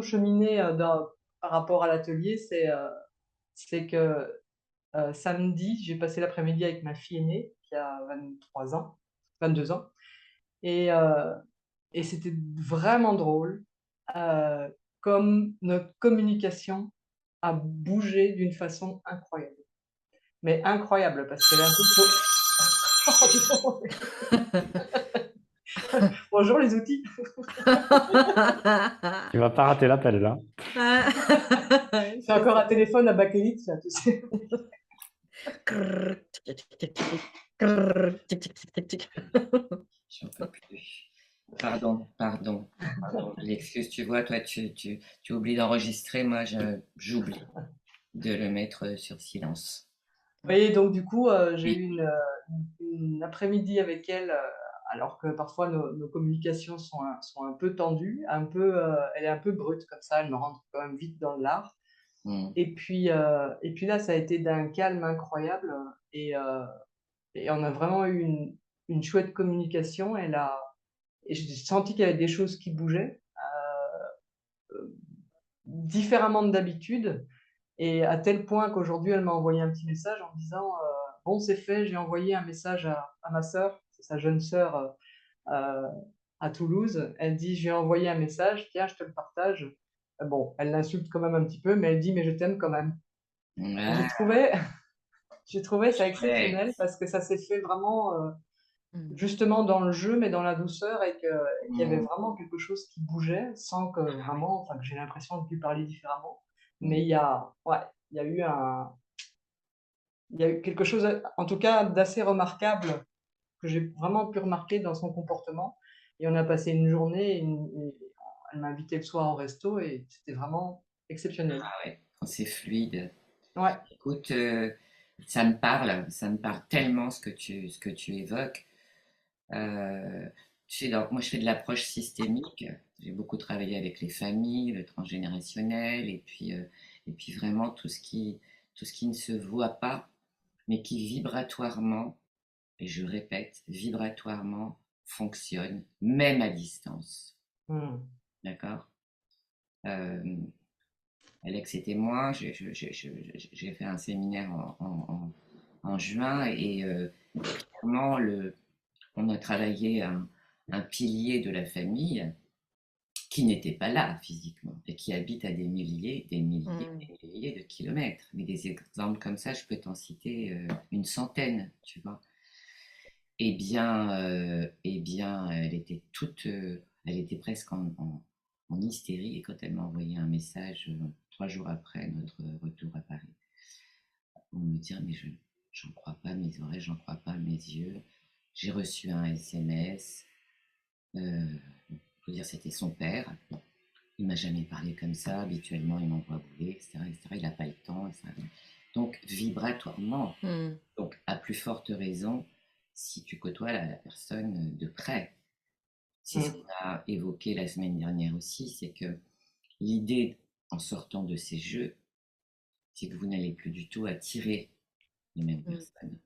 cheminé par rapport à l'atelier, c'est que samedi, j'ai passé l'après-midi avec ma fille aînée qui a 23 ans, 22 ans, et, euh, et c'était vraiment drôle, comme notre communication a bougé d'une façon incroyable. Mais incroyable, parce qu'elle est un peu trop... Bonjour les outils. Tu vas pas rater l'appel là. C'est encore un téléphone à bakélite, ça, tu sais. J'en peux plus. Pardon. L'excuse, tu vois, toi, tu oublies d'enregistrer, moi, j'oublie de le mettre sur silence. Oui, donc du coup, j'ai eu une après-midi avec elle, alors que parfois nos communications sont un peu tendues, elle est un peu brute comme ça, elle me rentre quand même vite dans l'art. Mm. Et puis là, ça a été d'un calme incroyable, et, euh, et on a vraiment eu une chouette communication. Et j'ai senti qu'il y avait des choses qui bougeaient différemment de d'habitude. Et à tel point qu'aujourd'hui, elle m'a envoyé un petit message en me disant bon, c'est fait, j'ai envoyé un message à ma sœur, c'est sa jeune sœur euh, à Toulouse. Elle dit je lui ai envoyé un message, tiens, je te le partage. Bon, elle l'insulte quand même un petit peu, mais elle dit mais je t'aime quand même. Et Ah, j'ai trouvé ça ouais. exceptionnel parce que ça s'est fait vraiment Mm. justement dans le jeu, mais dans la douceur, qu'il y avait Mm. vraiment quelque chose qui bougeait sans que vraiment, enfin, que j'ai l'impression de lui parler différemment. Mm. Mais ouais, il y a eu il y a eu quelque chose, en tout cas, d'assez remarquable que j'ai vraiment pu remarquer dans son comportement. Et on a passé une journée, et elle m'a invité le soir au resto et c'était vraiment exceptionnel. Ah ouais, quand c'est fluide. Ouais. Écoute, ça me parle tellement ce que tu évoques. Tu sais, donc, moi, je fais de l'approche systémique. J'ai beaucoup travaillé avec les familles, le transgénérationnel, et puis vraiment tout ce qui ne se voit pas, mais qui vibratoirement, et je répète, vibratoirement fonctionne, même à distance. Hmm. D'accord. euh, Alex et moi, j'ai fait un séminaire en juin, et clairement, on a travaillé un pilier de la famille qui n'était pas là physiquement et qui habite à Mm. des milliers de kilomètres. Mais des exemples comme ça, je peux t'en citer une centaine, tu vois. Eh bien, elle était presque en hystérie, et quand elle m'a envoyé un message 3 jours après notre retour à Paris, pour me dire mais j'en crois pas mes oreilles, j'en crois pas mes yeux. J'ai reçu un SMS. Euh, faut dire, c'était son père. Il m'a jamais parlé comme ça. Habituellement, il m'envoie bouler, etc., etc. Il n'a pas le temps, etc. Donc, vibratoirement, Mm. donc à plus forte raison, si tu côtoies la personne de près. C'est ce qu'on Hmm. a évoqué la semaine dernière aussi, c'est que l'idée, en sortant de ces jeux, c'est que vous n'allez plus du tout attirer les mêmes Mm. personnes.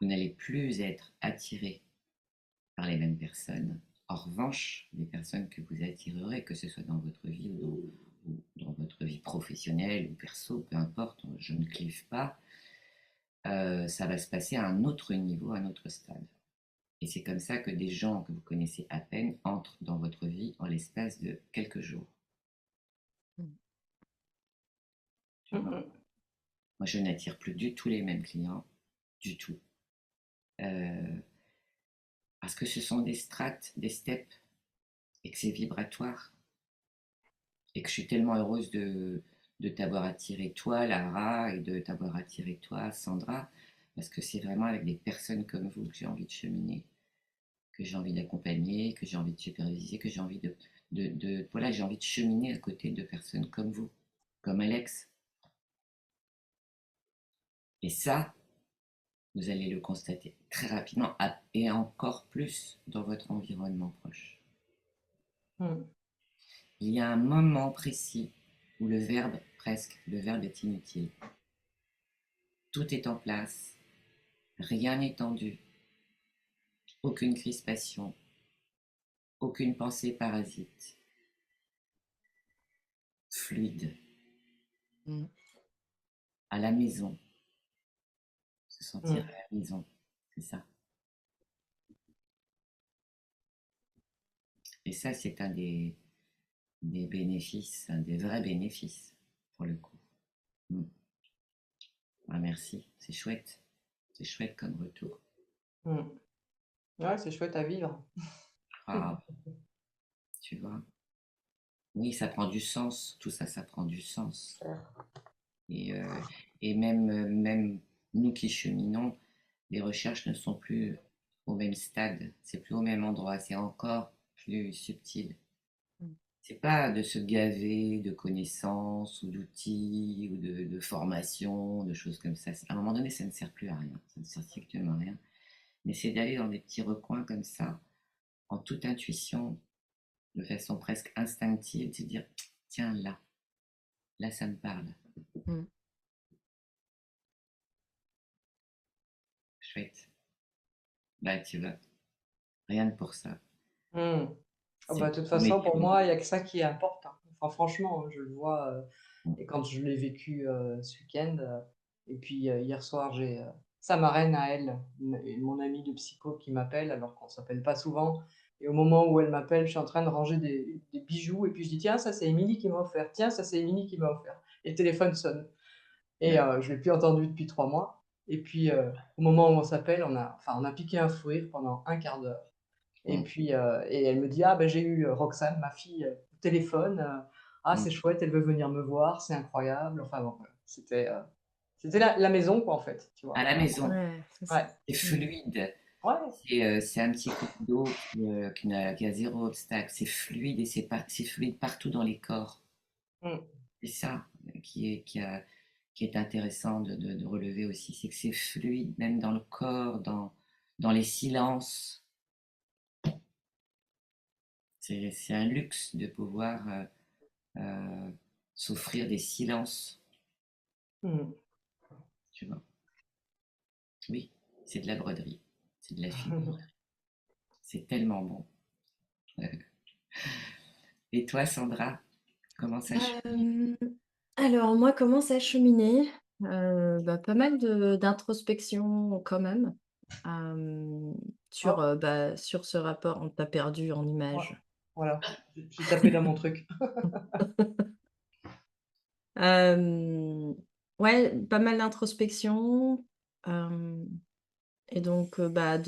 Vous n'allez plus être attiré par les mêmes personnes. En revanche, les personnes que vous attirerez, que ce soit dans votre vie ou dans votre vie professionnelle ou perso, peu importe, je ne clive pas, ça va se passer à un autre niveau, à un autre stade. Et c'est comme ça que des gens que vous connaissez à peine entrent dans votre vie en l'espace de quelques jours. Mm. Tu vois. Hmm. Moi, je n'attire plus du tout les mêmes clients, du tout. Euh, Parce que ce sont des strates, des steps, et que c'est vibratoire. Et que je suis tellement heureuse de t'avoir attiré toi, Lara, et de t'avoir attiré toi, Sandra, parce que c'est vraiment avec des personnes comme vous que j'ai envie de cheminer, que j'ai envie d'accompagner, que j'ai envie de superviser, que j'ai envie voilà, j'ai envie de cheminer à côté de personnes comme vous, comme Alex. Et ça, vous allez le constater très rapidement, et encore plus dans votre environnement proche. Hmm. Il y a un moment précis où le verbe est inutile. Tout est en place, rien n'est tendu, aucune crispation, aucune pensée parasite. fluide, Mmh. à la maison, se sentir Mmh. à la maison, c'est ça. Et ça, c'est un des bénéfices, un des vrais bénéfices, pour le coup. Mm. Ah, merci, c'est chouette. C'est chouette comme retour. Mmh. Ouais, c'est chouette à vivre. Ah, tu vois. Oui, ça prend du sens, tout ça, ça prend du sens. Et, euh, et même nous qui cheminons, les recherches ne sont plus au même stade, c'est plus au même endroit, c'est encore plus subtil. Mmh. C'est pas de se gaver de connaissances ou d'outils ou de formation, de choses comme ça. À un moment donné, ça ne sert plus à rien, ça ne sert strictement à rien. Mais c'est d'aller dans des petits recoins comme ça, en toute intuition, de façon presque instinctive, de se dire, tiens, là, ça me parle. Mmh. Chouette. Bah, tu vois, rien que pour ça. Mmh. Ah C'est bah, de toute beau, mais façon, pour moi, il y a que ça qui est important. Enfin, franchement, je le vois, mm, et quand je l'ai vécu, ce week-end, et puis, hier soir, j'ai, sa marraine à elle, mon amie de psycho qui m'appelle alors qu'on s'appelle pas souvent, et au moment où elle m'appelle, je suis en train de ranger des bijoux et puis je dis: «Tiens, ça c'est Émilie qui m'a offert. Tiens, ça c'est Émilie qui m'a offert», et le téléphone sonne et ouais, je l'ai plus entendu depuis 3 mois, et puis, au moment où on s'appelle, on a piqué un fou rire pendant un quart d'heure. Et mm, puis, et elle me dit: «Ah ben j'ai eu, Roxane, ma fille, au téléphone, ah mm. c'est chouette, elle veut venir me voir, c'est incroyable». Enfin bon, voilà, c'était la maison quoi, en fait, tu À vois? la maison, Ouais, c'est Ouais. ça. c'est Mmh. fluide. Ouais. C'est un petit cours d'eau qui a zéro obstacle. C'est fluide et c'est fluide partout dans les corps. Mmh. C'est ça qui est intéressant de relever aussi, c'est que c'est fluide même dans le corps, dans les silences. C'est un luxe de pouvoir euh, s'offrir des silences, Mmh. tu vois. Oui, c'est de la broderie, c'est de la fine broderie. C'est tellement bon. Et toi, Sandra, comment ça chemine? Hem, alors moi, comment ça a cheminé? Bah, pas mal de d'introspection quand même, hem, sur, Oh, bah, sur ce rapport on t'a perdu en ouais, images. voilà, j'ai tapé dans mon truc. Hem, ouais, pas mal d'introspection, hem et donc, bah,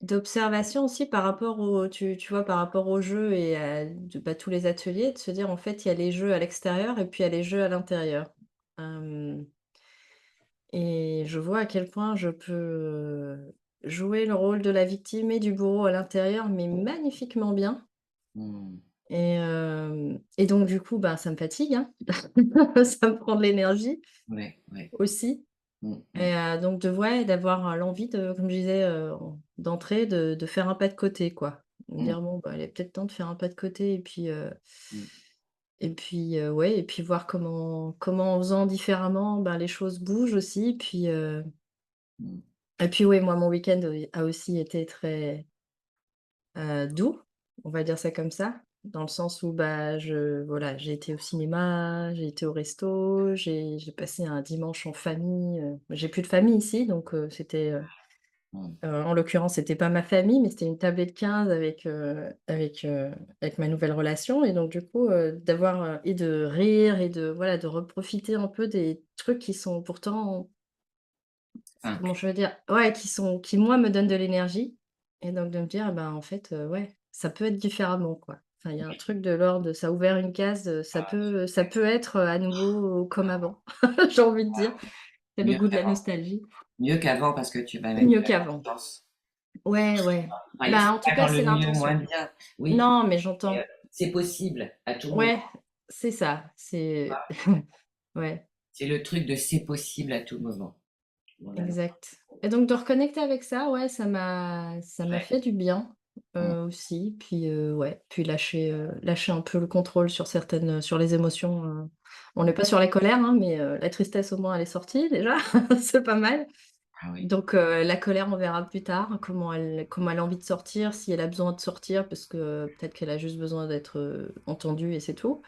d'observation aussi par rapport au tu vois, par rapport aux jeux et à bah, tous les ateliers, de se dire, en fait, il y a les jeux à l'extérieur et puis il y a les jeux à l'intérieur. Hem et je vois à quel point je peux, jouer le rôle de la victime et du bourreau à l'intérieur, mais magnifiquement bien Hmm, et donc du coup, bah, ça me fatigue, hein. Ça me prend de l'énergie ouais, ouais. aussi Hmm, hmm, et donc de ouais, d'avoir, l'envie de comme je disais, d'entrer, de faire un pas de côté, quoi. De me hmm, dire: «Bon, bah, il est peut-être temps de faire un pas de côté» hmm, et puis, ouais et puis voir comment en faisant différemment, ben, les choses bougent aussi. hmm, Et puis ouais, moi, mon week-end, a aussi été très, doux, on va dire ça comme ça. Dans le sens où, bah, voilà, j'ai été au cinéma, j'ai été au resto, j'ai passé un dimanche en famille, j'ai plus de famille ici donc hmm, en l'occurrence, c'était pas ma famille, mais c'était une tablée de 15 avec ma nouvelle relation et donc du coup, d'avoir, et de rire et de voilà, de reprofiter un peu des trucs qui sont pourtant comment simple. je veux dire? Ouais, qui moi me donnent de l'énergie et donc de me dire: «Ben, en fait, ouais, ça peut être différemment, quoi». Enfin, il y a un truc de l'ordre de ça a ouvert une case, ça peut être, à nouveau comme avant, j'ai envie de dire. C'est le Mieux goût de la qu'avant. nostalgie. Mieux qu'avant parce que tu vas mettre Mieux de la qu'avant. confiance. Ouais, ouais. Enfin, Bah, c'est en tout pas cas, dans c'est le mieux, moins l'intention. bien. Oui, Non, mais mais, j'entends. c'est possible à tout moment. Ouais, c'est ça, c'est ouais, C'est le truc de c'est possible à tout moment. Voilà. exact et donc de reconnecter avec ça, ouais, ça m'a Ouais. fait du bien, Mm, aussi. Puis, ouais, puis lâcher un peu le contrôle sur les émotions, on n'est mm. pas sur la colère, hein, mais, la tristesse au moins elle est sortie déjà, c'est pas mal Ah oui. Donc la colère, on verra plus tard comment elle a envie de sortir, si elle a besoin de sortir parce que peut-être qu'elle a juste besoin d'être, entendue et c'est tout.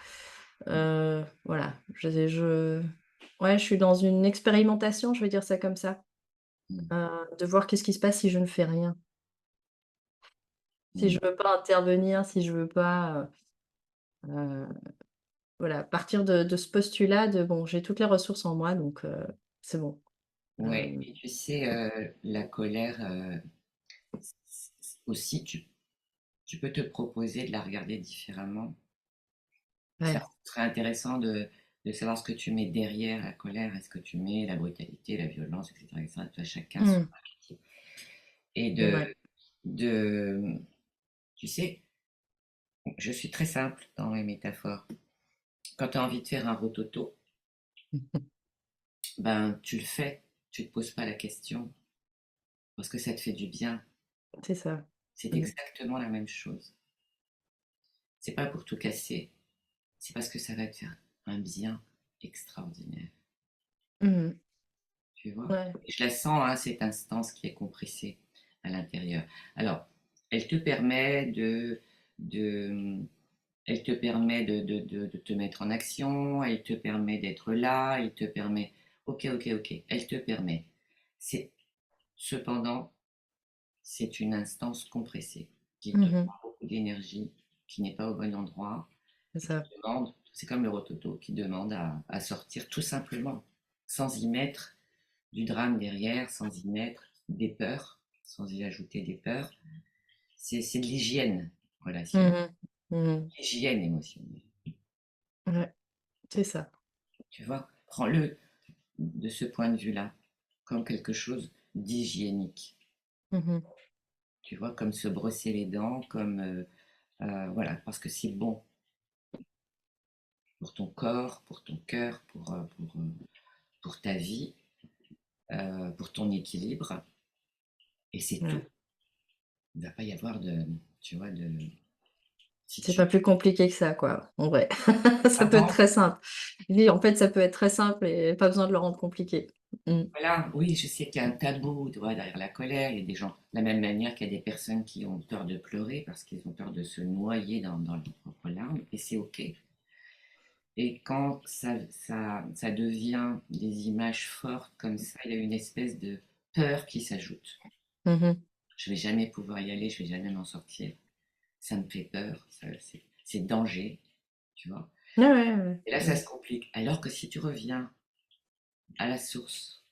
Voilà, ouais, je suis dans une expérimentation, je vais dire ça comme ça, Mmh. de voir qu'est-ce qui se passe si je ne fais rien. Si Mmh. je veux pas intervenir, si je veux pas, heu, voilà, partir de ce postulat de: «Bon, j'ai toutes les ressources en moi donc c'est bon». Ouais, Hem, et tu sais, la colère, aussi, tu peux te proposer de la regarder différemment. Ça ouais. serait intéressant de savoir ce que tu mets derrière la colère. Est-ce que tu mets la brutalité, la violence, et cetera. Tu vois, chacun son Mmh, archétype. Et c'est vrai. de tu sais, je suis très simple dans mes métaphores. Quand tu as envie de faire un rototo, ben, tu le fais, tu te poses pas la question parce que ça te fait du bien. C'est ça. C'est Mmh. exactement la même chose. C'est pas pour tout casser, c'est parce que ça va te faire un bien extraordinaire, Mmh. tu vois? Ouais. Et je la sens, hein, cette instance qui est compressée à l'intérieur. Alors, elle te permet de elle te permet de te mettre en action, elle te permet d'être là, elle te permet OK, OK, OK, elle te permet. C'est cependant, c'est une instance compressée qui te Mmh. prend beaucoup d'énergie, qui n'est pas au bon endroit C'est et qui ça. demande, c'est comme le rototo, qui demande à sortir tout simplement, sans y mettre du drame derrière, sans y mettre des peurs, sans y ajouter des peurs. C'est de l'hygiène relationnelle, Mmh mh. Mmh. l'hygiène émotionnelle. Ouais, c'est ça. Tu vois, prends-le de ce point de vue-là, comme quelque chose d'hygiénique. Mmh. Tu vois, comme se brosser les dents, comme voilà, parce que c'est bon pour ton corps, pour ton cœur, pour ta vie, pour ton équilibre, et c'est tout. Ouais. Il ne va pas y avoir de, tu vois, de, si C'est tu, pas plus compliqué que ça, quoi, en vrai. Ça peut être avant, très simple. Oui, en fait, ça peut être très simple et pas besoin de le rendre compliqué. Mmh. voilà, oui, je sais qu'il y a un tabou, tu vois, derrière la colère. Il y a des gens, de la même manière qu'il y a des personnes qui ont peur de pleurer parce qu'ils ont peur de se noyer dans leurs propres larmes, et c'est OK. Et quand ça devient des images fortes comme ça, il y a une espèce de peur qui s'ajoute. Mmh mh. Je vais jamais pouvoir y aller, je vais jamais m'en sortir. Ça me fait peur, c'est danger, tu vois. Ouais, ouais, ouais. Et là, ça Mmh. se complique. Alors que si tu reviens à la source,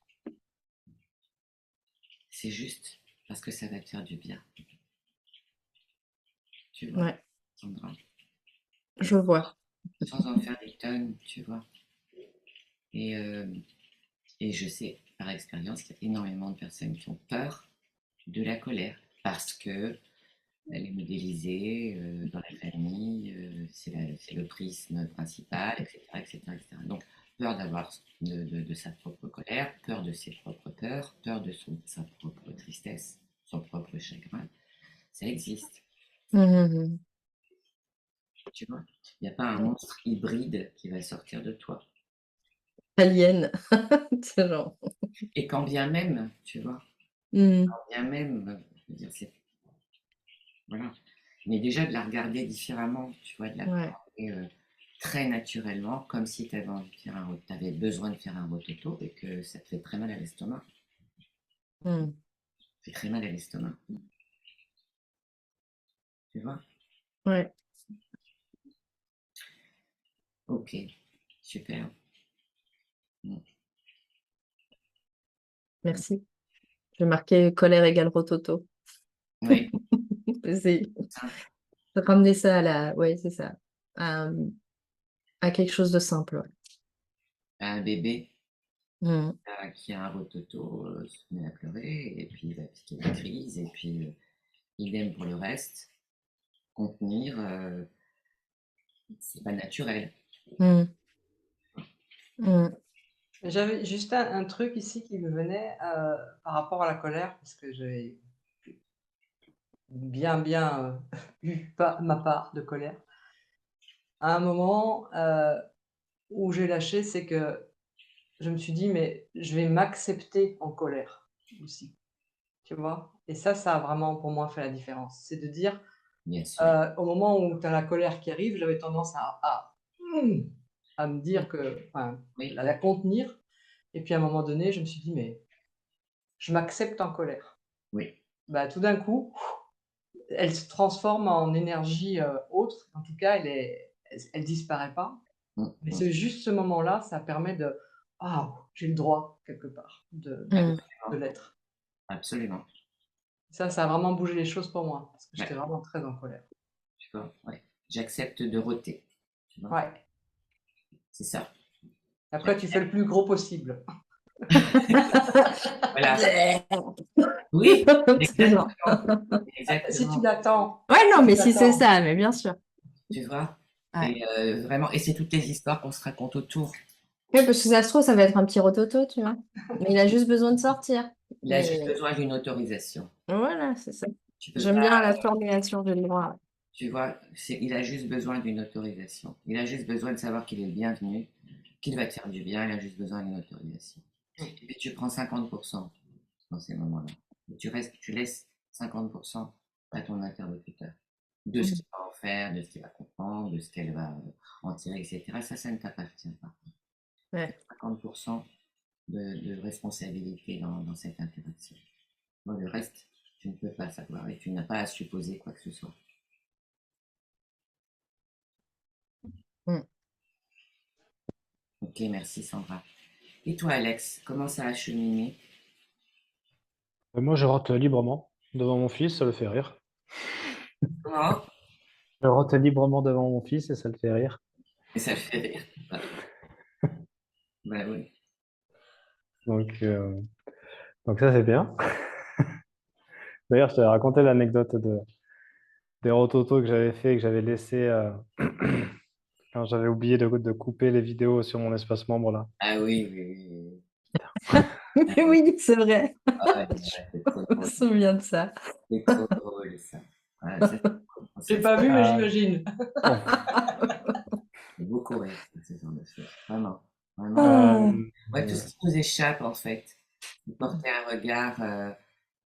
c'est juste parce que ça va te faire du bien, tu vois, Ouais, Sandra. je vois. Sans en faire des tonnes, tu vois. Et, euh, et je sais par expérience qu'il y a énormément de personnes qui ont peur de la colère parce que elle est modélisée dans la famille, c'est le prisme principal, etc., etc., etc. Donc, peur d'avoir de sa propre colère, peur de ses propres peurs, peur de sa propre tristesse, son propre chagrin, ça existe, Mmh mh, mmh. tu vois. Il n'y a pas un monstre hybride qui va sortir de toi. Alien, ce genre. Et quand bien même, tu vois, Mmh. quand bien même, je veux dire, voilà. Mais déjà de la regarder différemment, tu vois, de la Ouais. regarder très naturellement, comme si tu avais envie de faire t'avais besoin de faire un rototo et que ça te fait très mal à l'estomac. Mmh. Ça fait très mal à l'estomac, tu vois. Ouais, Ok, super. Mm. merci. Je vais marquer colère égale rototo. Oui, C'est ça, ramener ça à la ouais, c'est ça. À, à quelque chose de simple, ouais. un bébé Mmh. qui a un rototo se met à pleurer et puis il va piquer des crises et puis idem pour le reste. Contenir, c'est pas naturel. Mmh. Mmh. J'avais juste un truc ici qui me venait, par rapport à la colère, parce que j'ai bien, eu pa ma part de colère. À un moment, où j'ai lâché, c'est que je me suis dit: «Mais je vais m'accepter en colère». aussi, tu vois? Et ça a vraiment pour moi fait la différence. C'est de dire, Bien sûr. au moment où tu as la colère qui arrive, j'avais tendance à me dire que enfin, Oui, la contenir et puis à un moment donné, je me suis dit: «Mais je m'accepte en colère». oui. Bah, tout d'un coup, elle se transforme en énergie, autre. En tout cas, elle disparaît pas. Mmh, Mais mmh. c'est juste ce moment-là, ça permet de: «Ah, j'ai le droit quelque part Mmh. de l'être». Absolument. Ça a vraiment bougé les choses pour moi, parce que Ouais, j'étais vraiment très en colère. tu vois, ouais. J'accepte de roter, tu vois. Ouais. C'est ça. Après tu fais le plus gros possible. Voilà. Oui, Excuse-moi. exactement. Si tu Exactement. l'attends, Ouais, non, si tu mais si c'est l'attends ça, mais bien sûr. Tu vois? Ouais. Et vraiment, et c'est toutes les histoires qu'on se raconte autour. Oui, parce que ça se trouve, ça va être un petit rototo, tu vois. Mais il a juste besoin de sortir. Il a juste Mais besoin d'une autorisation. voilà, c'est ça. Tu peux J'aime pas, bien la formulation de livre. tu vois, il a juste besoin d'une autorisation. Il a juste besoin de savoir qu'il est le bienvenu, qu'il va te faire du bien. Il a juste besoin d'une autorisation. Mmh. Et puis tu prends 50% dans ces moments-là. Et tu laisses 50% à ton interlocuteur. De ce Mmh. qu'il va en faire, de ce qu'il va comprendre, de ce qu'elle va en tirer, etc. Ça ne t'appartient pas. Ouais. 50% de responsabilité dans cette interaction. Moi, le reste, tu ne peux pas savoir et tu n'as pas à supposer quoi que ce soit. Mmh. Ok, merci Sandra. Et toi, Alex, comment ça a cheminé? Moi, je rote librement devant mon fils, ça le fait rire. Comment? Je rote librement devant mon fils et ça le fait rire. Et ça fait rire. Ah, bah oui. Donc, euh, donc ça, c'est bien. D'ailleurs, je t'avais raconté l'anecdote des rototos que j'avais fait et que j'avais laissé quand j'avais oublié de couper les vidéos sur mon espace membre là. Ah oui, oui, oui, oui. Mais oui, c'est vrai. Ah, ouais, c'est trop Je me drôle. souviens de ça. C'est trop drôle, ça. Ouais, ça, J'ai ça pas vu, mais Ah, j'imagine. bon. fait beaucoup rire, ce genre de choses. Vraiment, vraiment. Ah. Euh, Ouais, tout ce qui nous échappe, en fait. De porter un regard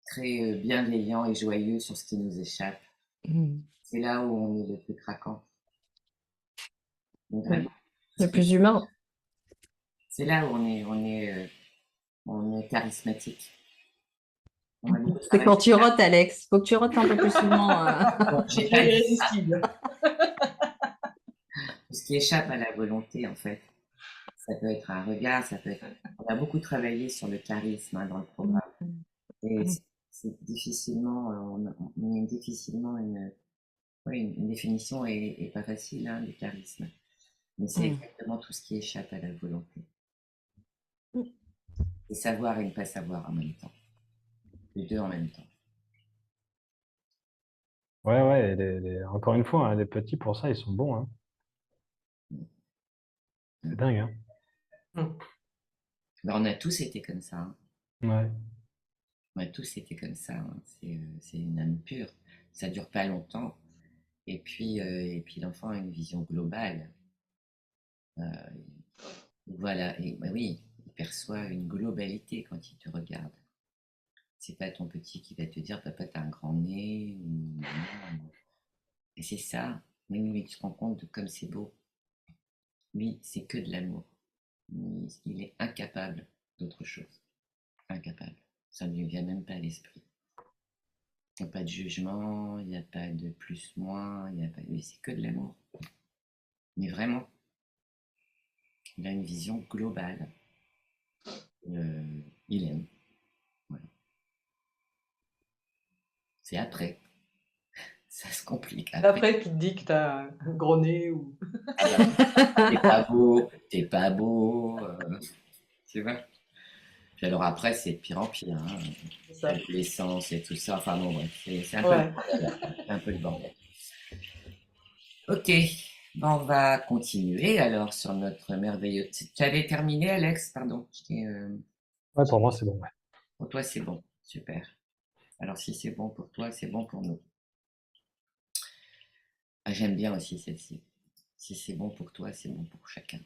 très bienveillant et joyeux sur ce qui nous échappe. Mmh. C'est là où on est le plus craquant. Mais Le vraiment, tout ce le qui- plus humain. c'est là où on est charismatique. On a beaucoup C'est travaillé. quand tu rotes, Alex. Faut que tu rotes un peu plus souvent. Bon, j'ai C'est pas dit ça. irrésistible. Tout ce qui échappe à la volonté, en fait. Ça peut être un regard, ça peut être. On a beaucoup travaillé sur le charisme dans le programme. Et c'est difficilement, on a difficilement ouais, une définition est pas facile, hein, du charisme. Mais c'est Mmh. exactement tout ce qui échappe à la volonté. C'est savoir et ne pas savoir en même temps. Les deux en même temps. ouais, ouais, encore une fois, hein, les petits pour ça, ils sont bons. Hein. C'est dingue. Hein. Mmh. Mais on a tous été comme ça. Hein. Ouais. On a tous été comme ça. Hein. C'est une âme pure. Ça dure pas longtemps. Et puis l'enfant a une vision globale. Euh, voilà. Et bah oui, il perçoit une globalité quand il te regarde. C'est pas ton petit qui va te dire, papa, t'as un grand nez. Ou... Et c'est ça. Mais oui, mais tu te rends compte de comme c'est beau. Lui, c'est que de l'amour. Il est incapable d'autre chose. Incapable. Ça ne lui vient même pas à l'esprit. Il n'y a pas de jugement, il n'y a pas de plus-moins, il y a pas... Mais c'est que de l'amour. Mais vraiment, il a une vision globale. Il aime. Voilà. C'est après. Ça se complique C'est après. après qu'il te dit que tu as un gros nez ou Ah bah, t'es pas beau, t'es pas beau. Tu vois. Puis alors après, c'est de pire en pire. Hein. c'est ça. L'adolescence et tout ça. Enfin bon, bref, c'est un peu le Ouais. bordel. Après. C'est un peu le bordel. Ok, ben, on va continuer alors sur notre merveilleux. Tu avais terminé, Alex? Pardon. Ouais, pour moi, c'est bon. Ouais. Pour toi, c'est bon. Super. Alors, si c'est bon pour toi, c'est bon pour nous. Ah, j'aime bien aussi celle-ci. Si c'est bon pour toi, c'est bon pour chacun.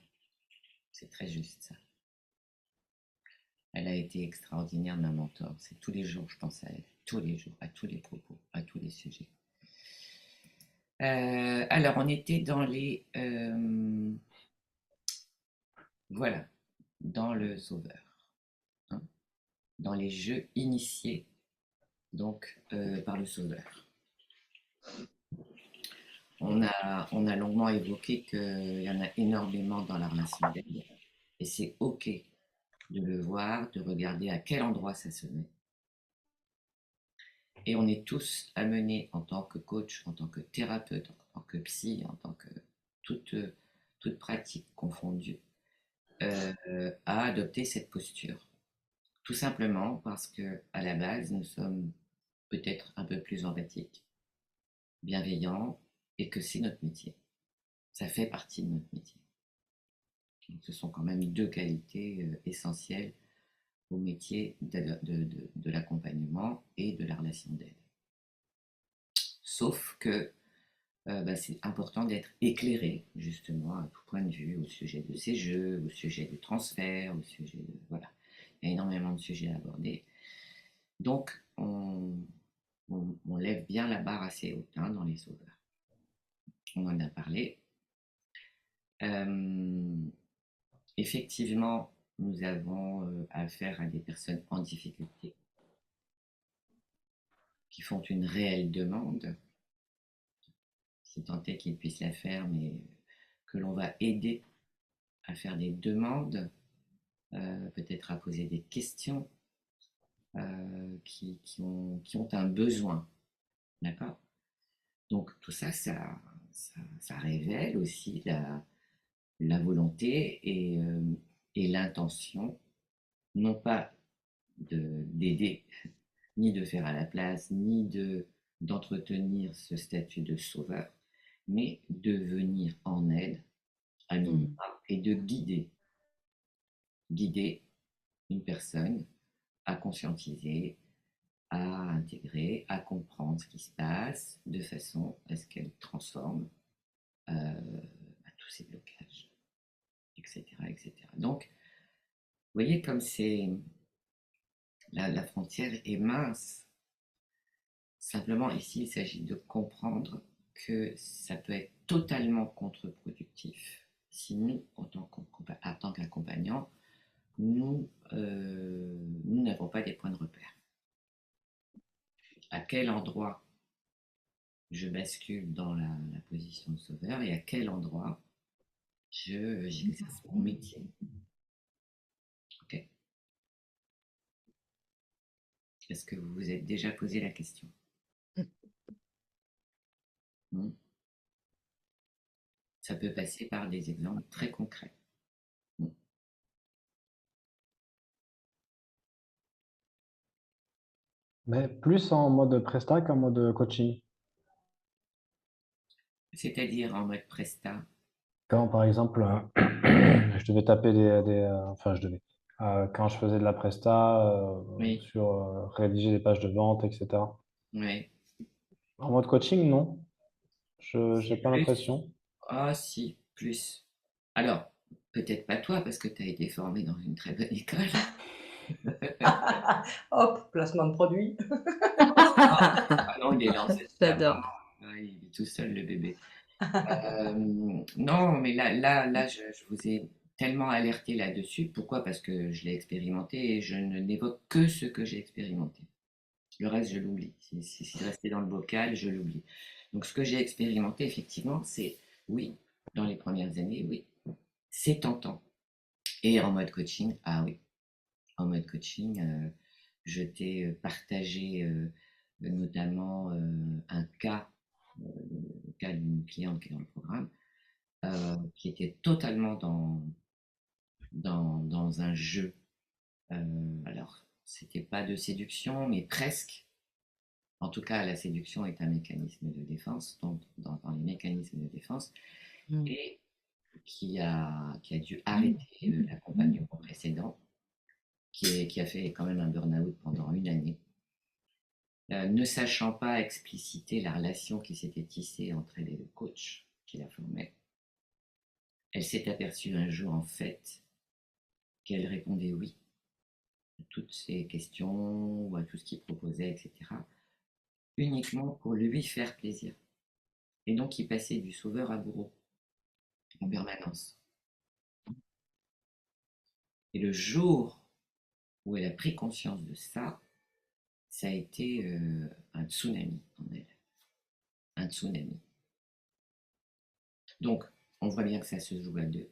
C'est très juste ça. Elle a été extraordinaire, ma mentor. C'est tous les jours, je pense à elle. Tous les jours, à tous les propos, à tous les sujets. Alors, on était dans les... voilà, dans le sauveur. Hein, dans les jeux initiés, donc, par le sauveur. On a longuement évoqué qu'il y en a énormément dans la relation d'aide. Et c'est OK de le voir, de regarder à quel endroit ça se met. Et on est tous amenés en tant que coach, en tant que thérapeute, en tant que psy, en tant que toute pratique confondue, à adopter cette posture. Tout simplement parce que à la base, nous sommes peut-être un peu plus empathiques, bienveillants, et que c'est notre métier. Ça fait partie de notre métier. Donc, ce sont quand même deux qualités essentielles au métier de l'accompagnement et de la relation d'aide. Sauf que c'est important d'être éclairé, justement, à tout point de vue, au sujet de ces jeux, au sujet du transfert, au sujet de... Voilà, il y a énormément de sujets à aborder. Donc, on lève bien la barre assez haute dans les sauveurs. On en a parlé. Effectivement, nous avons affaire à des personnes en difficulté qui font une réelle demande, si tant est qu'ils puissent la faire, mais que l'on va aider à faire des demandes, peut-être à poser des questions, qui ont un besoin. D'accord? Donc tout ça, ça révèle aussi la volonté et l'intention, non pas d'aider, ni de faire à la place, ni d'entretenir ce statut de sauveur, mais de venir en aide à minima et de guider une personne à conscientiser, à intégrer, à comprendre ce qui se passe, de façon à ce qu'elle transforme tous ces blocages, etc., etc. Donc, vous voyez comme c'est la frontière est mince. Simplement, ici, il s'agit de comprendre que ça peut être totalement contre-productif si nous, en tant qu'accompagnants, nous n'avons pas des points de repère. À quel endroit je bascule dans la position de sauveur et à quel endroit j'exerce mon métier. Ok. Est-ce que vous vous êtes déjà posé la question? Ça peut passer par des exemples très concrets. Mais plus en mode presta qu'en mode coaching. C'est-à-dire en mode presta. Quand, par exemple, je devais taper enfin, quand je faisais de la presta Oui, sur rédiger des pages de vente, etc. oui. En mode coaching, non. Je C'est n'ai pas plus. l'impression. Ah, si, plus. Alors, peut-être pas toi, parce que tu as été formé dans une très bonne école. Hop, placement de produit. Ah non, il est là en cette J'adore. il est tout seul, le bébé. Non, mais là, je vous ai tellement alerté là-dessus. Pourquoi? Parce que je l'ai expérimenté et je n'évoque que ce que j'ai expérimenté. Le reste, je l'oublie. Si c'est resté dans le bocal, je l'oublie. Donc, ce que j'ai expérimenté, effectivement, c'est oui, dans les premières années, oui, c'est tentant. Et en mode coaching, ah oui, en mode coaching, je t'ai partagé notamment un cas, le cas d'une cliente qui est dans le programme, qui était totalement dans un jeu. Alors, c'était pas de séduction, mais presque. En tout cas, la séduction est un mécanisme de défense, donc dans les mécanismes de défense, et qui a dû arrêter l'accompagnement précédent, qui a fait quand même un burn-out pendant une année, ne sachant pas expliciter la relation qui s'était tissée entre elle et le coach qui la formait. Elle s'est aperçue un jour, en fait, qu'elle répondait oui toutes ses questions ou à tout ce qu'il proposait, etc., uniquement pour lui faire plaisir. Et donc, il passait du sauveur à bourreau en permanence. Et le jour où elle a pris conscience de ça, ça a été un tsunami en elle. Un tsunami. Donc, on voit bien que ça se joue à deux.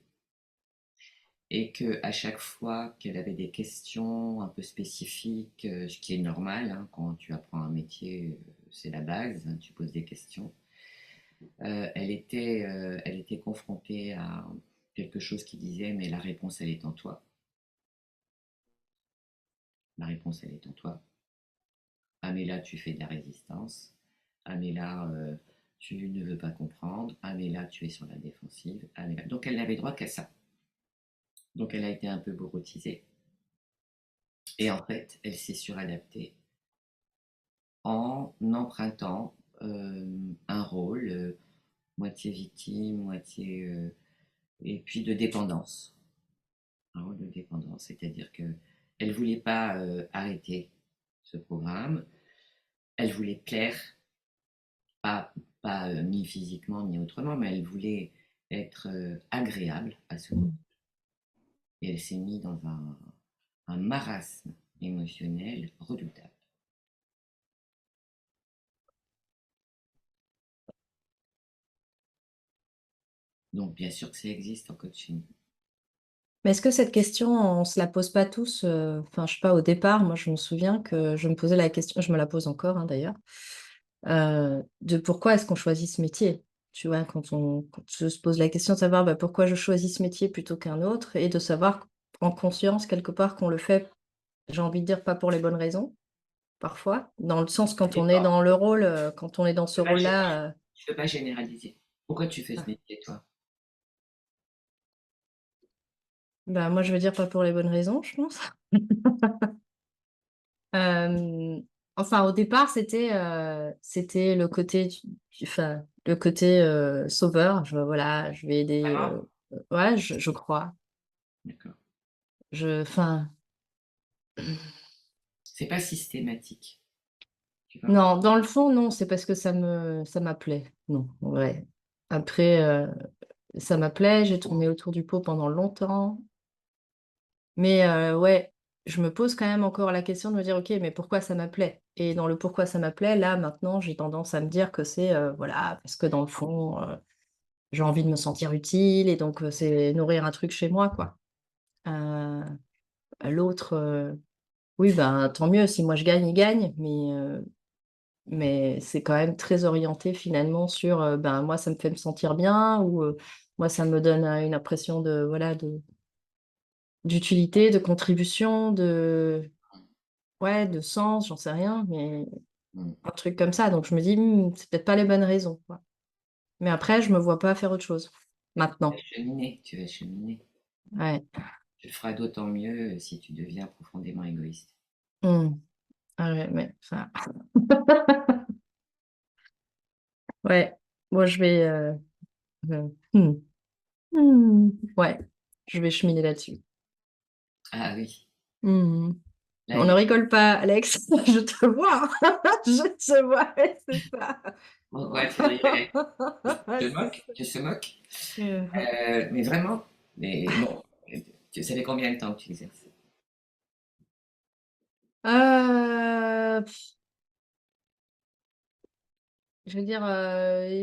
Et qu'à chaque fois qu'elle avait des questions un peu spécifiques, ce qui est normal, hein, quand tu apprends un métier, c'est la base, hein, tu poses des questions. Elle était confrontée à quelque chose qui disait, mais la réponse, elle est en toi. La réponse, elle est en toi. Ah, mais là, tu fais de la résistance. Ah, mais là, tu ne veux pas comprendre. Ah, mais là, tu es sur la défensive. Ah, mais là... Donc, elle n'avait droit qu'à ça. Donc, elle a été un peu bourrotisée. Et en fait, elle s'est suradaptée en empruntant un rôle moitié victime, moitié... et puis de dépendance. Un rôle de dépendance, c'est-à-dire que elle voulait pas arrêter ce programme, elle voulait plaire, pas ni physiquement ni autrement, mais elle voulait être agréable à ce groupe. Et elle s'est mise dans un marasme émotionnel redoutable. Donc bien sûr que ça existe en coaching. Mais est-ce que cette question, on se la pose pas tous, enfin, je sais pas, au départ, moi, je me souviens que je me posais la question, je me la pose encore, hein, d'ailleurs, de pourquoi est-ce qu'on choisit ce métier? Tu vois? Quand je se pose la question de savoir, bah, pourquoi je choisis ce métier plutôt qu'un autre et de savoir en conscience quelque part qu'on le fait, j'ai envie de dire, pas pour les bonnes raisons, parfois. Dans le sens Ça quand on est dépend. dans le rôle, quand on est dans ce rôle-là, Tu peux pas généraliser. Pourquoi tu fais ce ah, métier, toi? bah, moi, je veux dire pas pour les bonnes raisons, je pense. Hem, enfin, au départ, c'était le côté enfin, le côté, sauveur. Voilà, je vais aider, Vraiment? ouais, je crois. D'accord. Enfin, C'est pas systématique, tu vois? non, dans le fond, non, c'est parce que ça m'appelait. Non, ouais. Après, ça m'appelait, j'ai tourné autour du pot pendant longtemps. Mais ouais, je me pose quand même encore la question de me dire: «OK, mais pourquoi ça m'appelait?» Et dans le pourquoi ça m'appelait, là, maintenant, j'ai tendance à me dire que c'est, voilà, parce que dans le fond, j'ai envie de me sentir utile et donc c'est nourrir un truc chez moi, quoi. Heu, l'autre, oui, ben, tant mieux si moi je gagne, il gagne, mais c'est quand même très orienté finalement sur, ben, moi ça me fait me sentir bien ou, moi ça me donne, une impression de voilà, d'utilité, de contribution, ouais, de sens, j'en sais rien, mais Mm. un truc comme ça, donc je me dis: c'est peut-être pas les bonnes raisons, quoi». Mais après je me vois pas faire autre chose, maintenant. Tu vas cheminer. Ouais. Tu le feras d'autant mieux si tu deviens profondément égoïste. Mmh. Ah ouais, mais enfin, ouais, moi je vais, ouais, je vais cheminer là-dessus. Ah oui, Mmh. là, On ne rigole pas, Alex, je te vois, je te vois, ouais, c'est ça. pourquoi tu rirais? Ouais, Tu te c'est moques? ça. Tu te moques? Heu, Mais vraiment, mais bon, ça fait combien de temps que tu exerces? heu, je veux dire,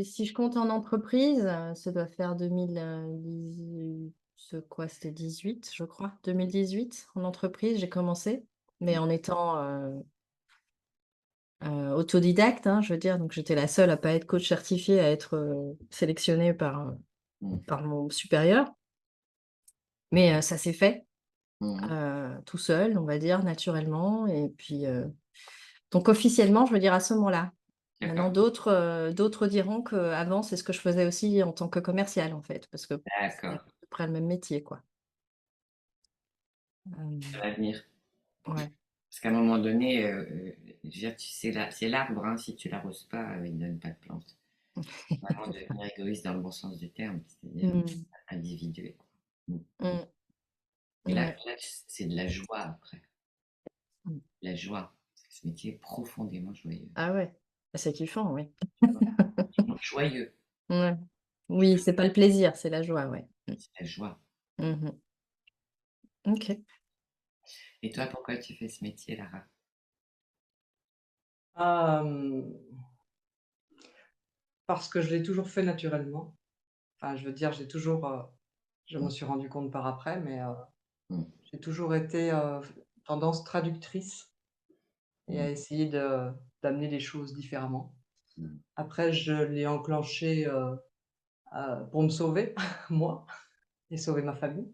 si je compte en entreprise, ça doit faire 2018, c'est quoi? C'était 18, je crois. 2018 en entreprise, j'ai commencé, mais en étant, autodidacte, hein, je veux dire, donc j'étais la seule à pas être coach certifiée, à être, sélectionnée Mm. par mon supérieur. Mais, ça s'est fait, Mm. tout seul, on va dire, naturellement et puis, donc officiellement, je veux dire à ce moment-là. Maintenant D'accord, d'autres diront qu'avant, c'est ce que je faisais aussi en tant que commerciale, en fait, parce que c'est à d'accord, peu près le même métier, quoi. ça Hem, va venir. ouais. Parce qu'à un moment donné, je veux dire, c'est l'arbre, hein, si tu l'arroses pas, il ne donne pas de plante. Vraiment devenir égoïste dans le bon sens du terme, c'est-à-dire Mmh. individuel, quoi. Mm. Mmh. Et là, Ouais. là, c'est de la joie après. la joie. Ce métier est profondément joyeux. Ah ouais, c'est kiffant, oui. Joyeux, Ouais. Oui, c'est pas le plaisir, c'est la joie, ouais. c'est la joie. Mhm. Ok. Et toi, pourquoi tu fais ce métier, Lara? Hem, Parce que je l'ai toujours fait naturellement. Enfin, je veux dire, je m'en suis rendu compte par après, mais Mm, j'ai toujours été, tendance traductrice et mm, à essayer d'amener les choses différemment. mm, Après, je l'ai enclenché, pour me sauver, moi, et sauver ma famille,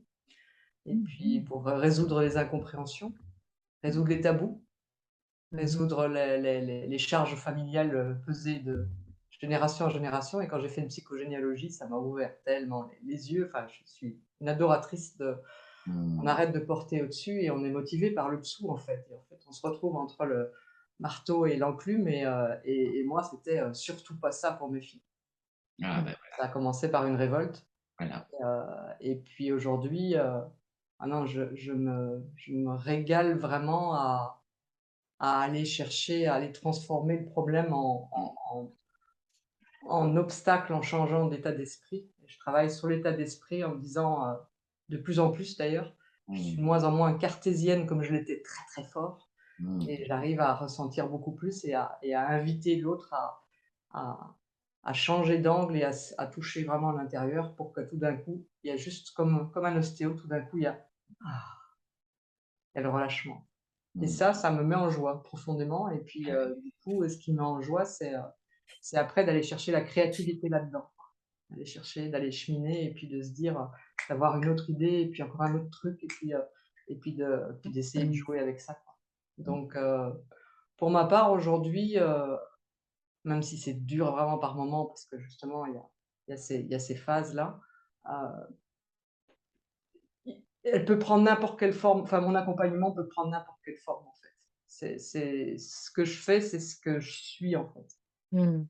et puis pour résoudre les incompréhensions, résoudre les tabous, résoudre les charges familiales, pesées de génération en génération. Et quand j'ai fait une psychogénéalogie, ça m'a ouvert tellement les yeux. Enfin, je suis une adoratrice de on mm. arrête de porter au-dessus et on est motivé par le dessous, en fait. Et en fait, on se retrouve entre le marteau et l'enclume et moi, c'était, surtout pas ça pour mes filles. Ah, ben Ça a commencé par une révolte, voilà. et puis aujourd'hui, ah non, je me régale vraiment à aller chercher, à aller transformer le problème Mm, en obstacle, en changeant d'état d'esprit. Je travaille sur l'état d'esprit en me disant, de plus en plus d'ailleurs, je suis de mm, moins en moins cartésienne comme je l'étais très, très fort, mm. et j'arrive à ressentir beaucoup plus et à inviter l'autre à à changer d'angle et à toucher vraiment à l'intérieur pour que tout d'un coup, il y a juste comme un ostéo, tout d'un coup, ah, il y a le relâchement. Et Mm. ça me met en joie profondément. Et puis, Ah oui. du coup, ce qui me met en joie, c'est après d'aller chercher la créativité là-dedans. D'aller chercher, d'aller cheminer et puis de se dire, d'avoir une autre idée et puis encore un autre truc et puis d'essayer de jouer avec ça, quoi. Donc, pour ma part aujourd'hui, même si c'est dur vraiment par moments parce que justement il y a ces phases-là, heu, i elle peut prendre n'importe quelle forme, enfin mon accompagnement peut prendre n'importe quelle forme en fait. C'est ce que je fais, c'est ce que je suis en fait. Mm.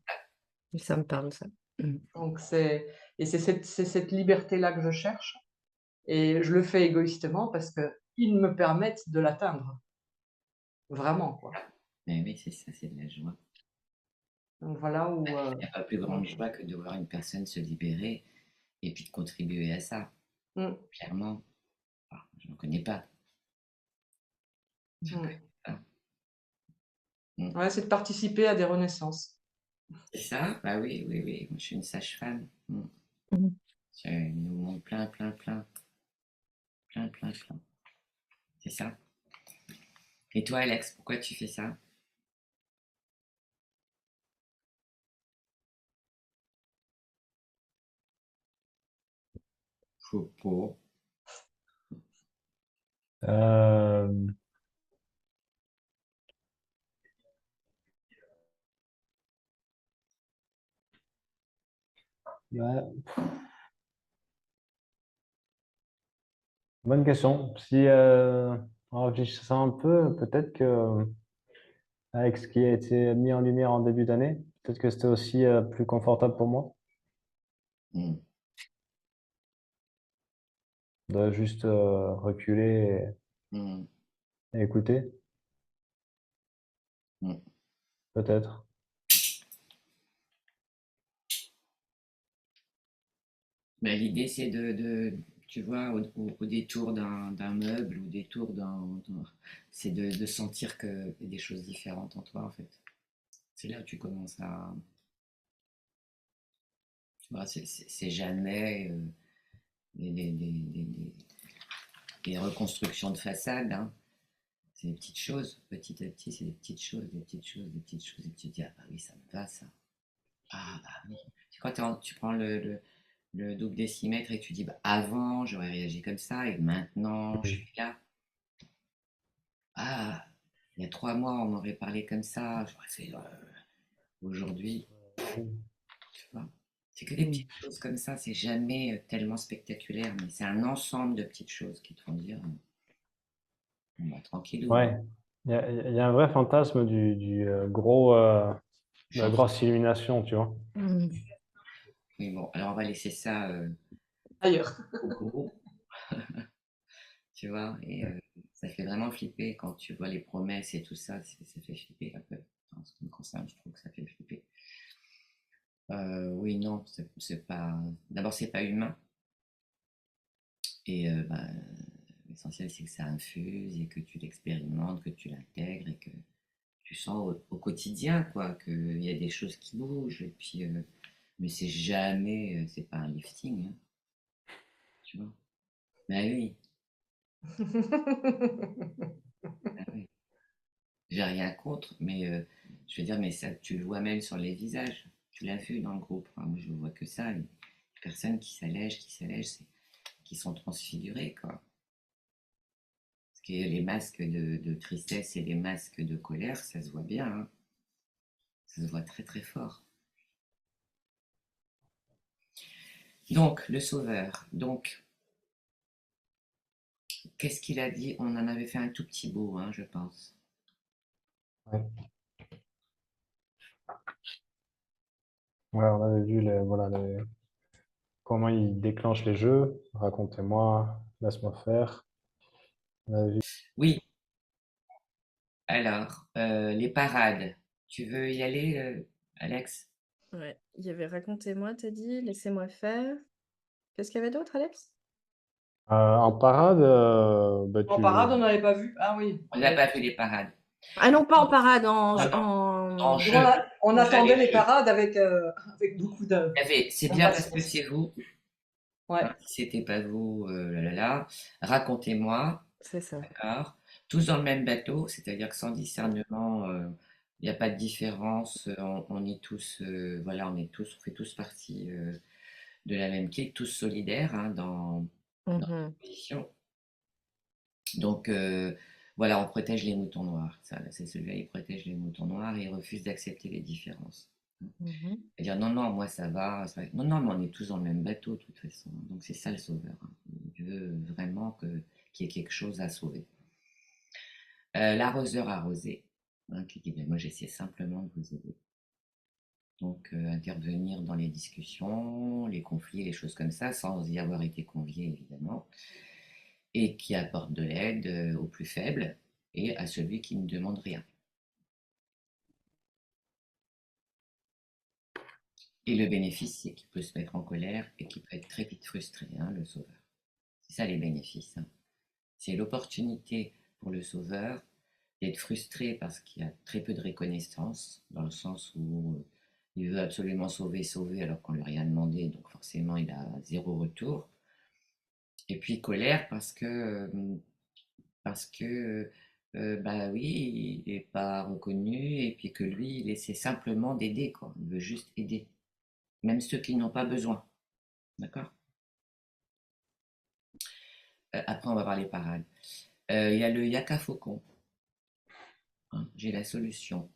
Ça me parle, ça. Mm. Donc c'est cette liberté-là que je cherche et je le fais égoïstement parce qu'ils me permettent de l'atteindre, vraiment quoi. Mais oui, c'est ça, c'est de la joie. Donc voilà où, Il n'y a pas plus moi grande je joie que de voir une personne se libérer et puis de contribuer à ça. mmh, Clairement, enfin, je n'en connais pas. Je ne connais mmh. pas. Mm. Ouais, c'est de participer à des renaissances. C'est ça? Bah oui, oui, oui. Moi, je suis une sage-femme. Mm. Mm. Il nous manque plein, plein, plein, plein, plein, plein. C'est ça. Et toi, Alex, pourquoi tu fais ça? Chapeau. Euh, ouais, bonne question. Si en réfléchissant un peu, peut-être que avec ce qui a été mis en lumière en début d'année, peut-être que c'était aussi plus confortable pour moi Mm. de juste reculer Mm. et écouter, Mm. peut-être. Ben, l'idée, c'est tu vois, au détour d'un meuble ou au détour c'est de sentir qu'il y a des choses différentes en toi, en fait. C'est là où tu commences à. Tu vois, c'est jamais des, des- des- des- des- des reconstructions de façade, hein. C'est des petites choses. Petit à petit, c'est des petites choses, des petites choses, des petites choses. Et tu te dis, ah bah oui, ça me va, ça. Ah bah oui. C'est quand tu prends le double décimètre et tu dis, bah, avant, j'aurais réagi comme ça, et maintenant, je suis là. Ah, il y a 3 mois, on m'aurait parlé comme ça, j'aurais fait aujourd'hui, tu vois. C'est que des Mm. petites choses comme ça, c'est jamais tellement spectaculaire, mais c'est un ensemble de petites choses qui te font dire, bon, bah, tranquillou, hein, Ouais, il y a un vrai fantasme du de la change. grosse illumination, tu vois. Mm. Mais bon, alors on va laisser ça Ailleurs. au groupe, tu vois, et Ça fait vraiment flipper quand tu vois les promesses et tout ça, ça fait flipper un peu. En ce qui me concerne, je trouve que ça fait flipper. Oui, non, c'est pas. D'abord, c'est pas humain. Et bah, l'essentiel, c'est que ça infuse et que tu l'expérimentes, que tu l'intègres et que tu sens au quotidien, quoi, qu'il y a des choses qui bougent. Et puis, mais c'est jamais, c'est pas un lifting, hein, tu vois. Bah oui, bah oui. J'ai rien contre, mais je veux dire, mais ça, tu le vois même sur les visages. Tu l'as vu dans le groupe. Enfin, moi, je vois que ça. Les personnes qui s'allègent, qui sont transfigurées, quoi. Parce que les masques de tristesse et les masques de colère, ça se voit bien, hein. Ça se voit très très fort. Donc, le sauveur. Donc, qu'est-ce qu'il a dit? On en avait fait un tout petit bout, hein, je pense. Ouais. Ouais, on avait vu comment il déclenche les jeux. Racontez-moi, laisse-moi faire. On avait vu. Oui, alors, les parades. Tu veux y aller, Alex? Ouais, il y avait racontez-moi, t'as dit, laissez-moi faire. Qu'est-ce qu'il y avait d'autre, Alex? En parade, bah, En parade, on n'avait pas vu. Ah oui. On n'a pas fait les parades. Ah non, pas en parade, en, Non, non, en Nous, jeu. on En jeu, attendait les les jeux. parades avec, avec beaucoup C'est bien parce que d'impatience. c'est vous. Ouais. Hein, si c'était pas vous, racontez-moi, c'est ça. d'accord? Tous dans le même bateau, c'est-à-dire que sans discernement, il n'y a pas de différence. On est tous, voilà, on fait tous partie de la même clique, tous solidaires hein, dans la Mhm. position. Donc voilà, on protège les moutons noirs. Ça, c'est celui-là, il protège les moutons noirs et il refuse d'accepter les différences. Mhm. Et dire non, non, moi ça va, Non, non, mais on est tous dans le même bateau de toute façon. Donc c'est ça le sauveur, hein. Il veut vraiment qu'il y ait quelque chose à sauver. L'arroseur arrosé, hein, qui dit, ben, moi j'essaie simplement de vous aider. Donc intervenir dans les discussions, les conflits, les choses comme ça, sans y avoir été convié évidemment, et qui apporte de l'aide aux plus faibles et à celui qui ne demande rien. Et le bénéfice, c'est qu'il peut se mettre en colère et qu'il peut être très vite frustré, hein, le sauveur. C'est ça les bénéfices, hein. C'est l'opportunité pour le sauveur d'être frustré parce qu'il y a très peu de reconnaissance, dans le sens où il veut absolument sauver, sauver, alors qu'on lui a rien demandé, donc forcément il a zéro retour. Et puis colère parce que bah oui, il n'est pas reconnu, et puis que lui, il essaie simplement d'aider, quoi. Il veut juste aider, même ceux qui n'ont pas besoin. D'accord? Après, on va voir les parades. Il y a le Yaka Faucon. Hein, j'ai la solution.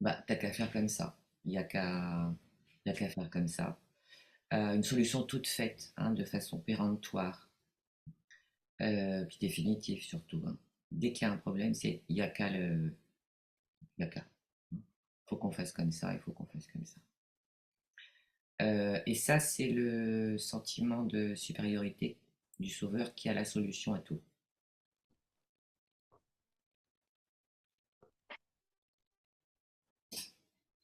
Bah, t'as qu'à faire comme ça. Il y a qu'à faire comme ça. Une solution toute faite, hein, de façon péremptoire, puis définitive surtout, hein. Dès qu'il y a un problème, il y a qu'à le, il y a qu'à. Il faut qu'on fasse comme ça, il faut qu'on fasse comme ça. Et ça, c'est le sentiment de supériorité du sauveur qui a la solution à tout.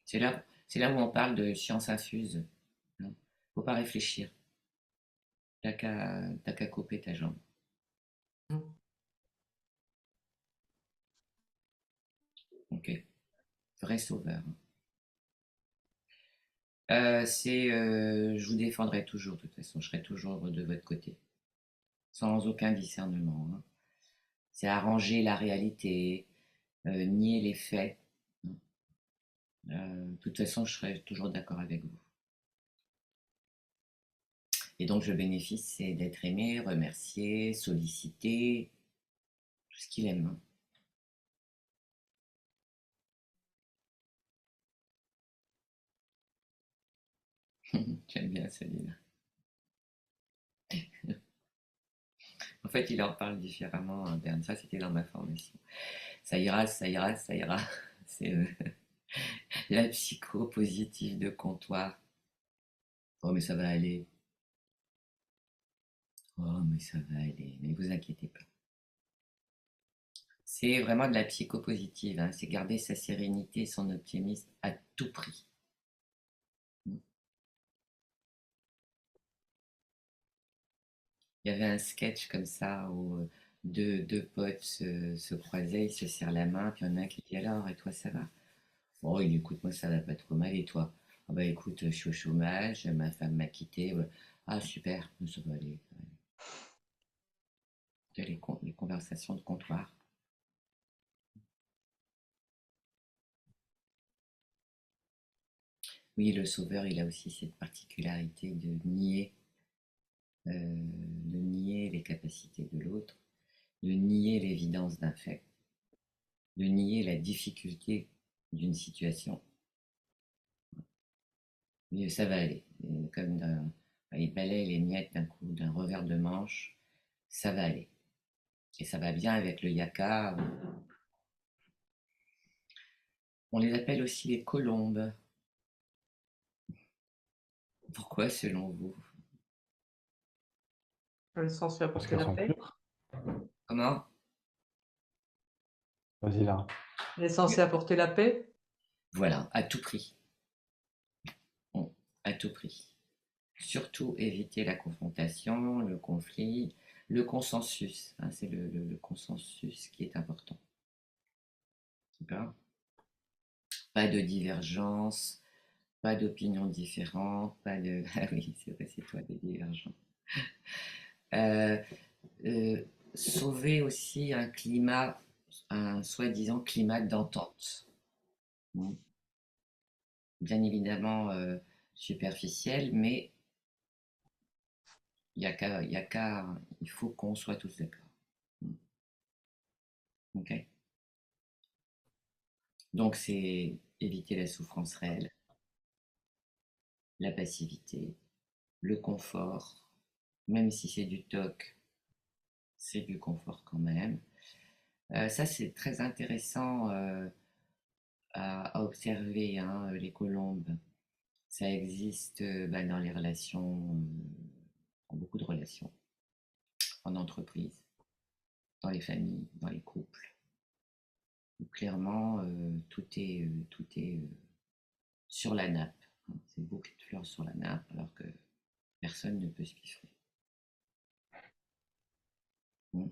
C'est là où on parle de science infuse. Hein. Faut pas réfléchir. T'as qu'à couper ta jambe. Ok. Vrai sauveur. Je vous défendrai toujours, de toute façon, je serai toujours de votre côté, sans aucun discernement, hein. C'est arranger la réalité, nier les faits, hein. De toute façon, je serai toujours d'accord avec vous. Et donc, le bénéfice, c'est d'être aimé, remercié, sollicité, tout ce qu'il aime, hein. J'aime bien celui-là. En fait, il en parle différemment, hein, Berne. Ça, c'était dans ma formation. Ça ira, ça ira, ça ira. C'est la psycho positive de comptoir. Oh, mais ça va aller. Oh, mais ça va aller. Mais vous inquiétez pas. C'est vraiment de la psychopositive, hein. C'est garder sa sérénité et son optimisme à tout prix. Il y avait un sketch comme ça où deux potes se croisaient, ils se serrent la main, puis il y en a un qui dit alors, et toi ça va? Oh, il dit, écoute, moi ça va pas trop mal, et toi? Ah bah écoute, je suis au chômage, ma femme m'a quitté. Ouais. Ah super, ça va aller. Les conversations de comptoir. Oui, le sauveur, il a aussi cette particularité de nier les capacités de l'autre, de nier l'évidence d'un fait, de nier la difficulté d'une situation. Mais ça va aller. Comme il balaye les miettes d'un coup, d'un revers de manche, ça va aller. Et ça va bien avec le yaka. On les appelle aussi les colombes. Pourquoi, selon vous? Le sens fait Parce apporter qu'elles la sont paix. pures. Comment? Vas-y là. Il est censé apporter la paix. Voilà, à tout prix. Bon, à tout prix. Surtout éviter la confrontation, le conflit, le consensus, hein, c'est le consensus qui est important. D'accord. Pas de divergence, pas d'opinions différentes, pas de... Ah oui, c'est vrai, c'est toi des divergents. Euh, euh, Sauver aussi un climat, un soi-disant climat d'entente. Bon. Bien évidemment superficiel, mais il faut qu'on soit tous d'accord. Ok. Donc c'est éviter la souffrance réelle, la passivité, le confort, même si c'est du toc, c'est du confort quand même. Ça c'est très intéressant à observer, hein, les colombes. Ça existe dans les relations, dans beaucoup de relations, en entreprise, dans les familles, dans les couples. Clairement, tout est sur la nappe. C'est beaucoup de fleurs sur la nappe, alors que personne ne peut se piffrer. Mm.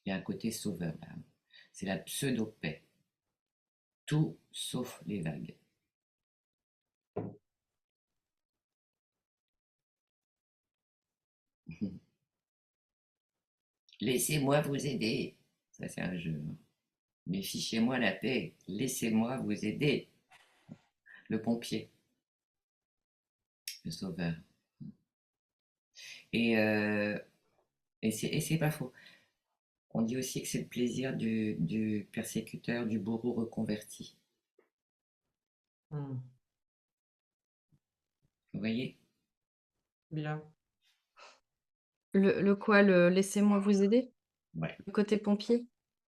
Il y a un côté sauveur là. C'est la pseudo-paix. Tout sauf les vagues. Laissez-moi vous aider. Ça, c'est un jeu. Mais fichez-moi la paix. Laissez-moi vous aider. Le pompier, le sauveur. Et, euh, et c'est pas faux. On dit aussi que c'est le plaisir du persécuteur, du bourreau reconverti. Hmm, Vous voyez? bien. Le quoi? Le laissez-moi vous aider? Ouais, Le côté pompier?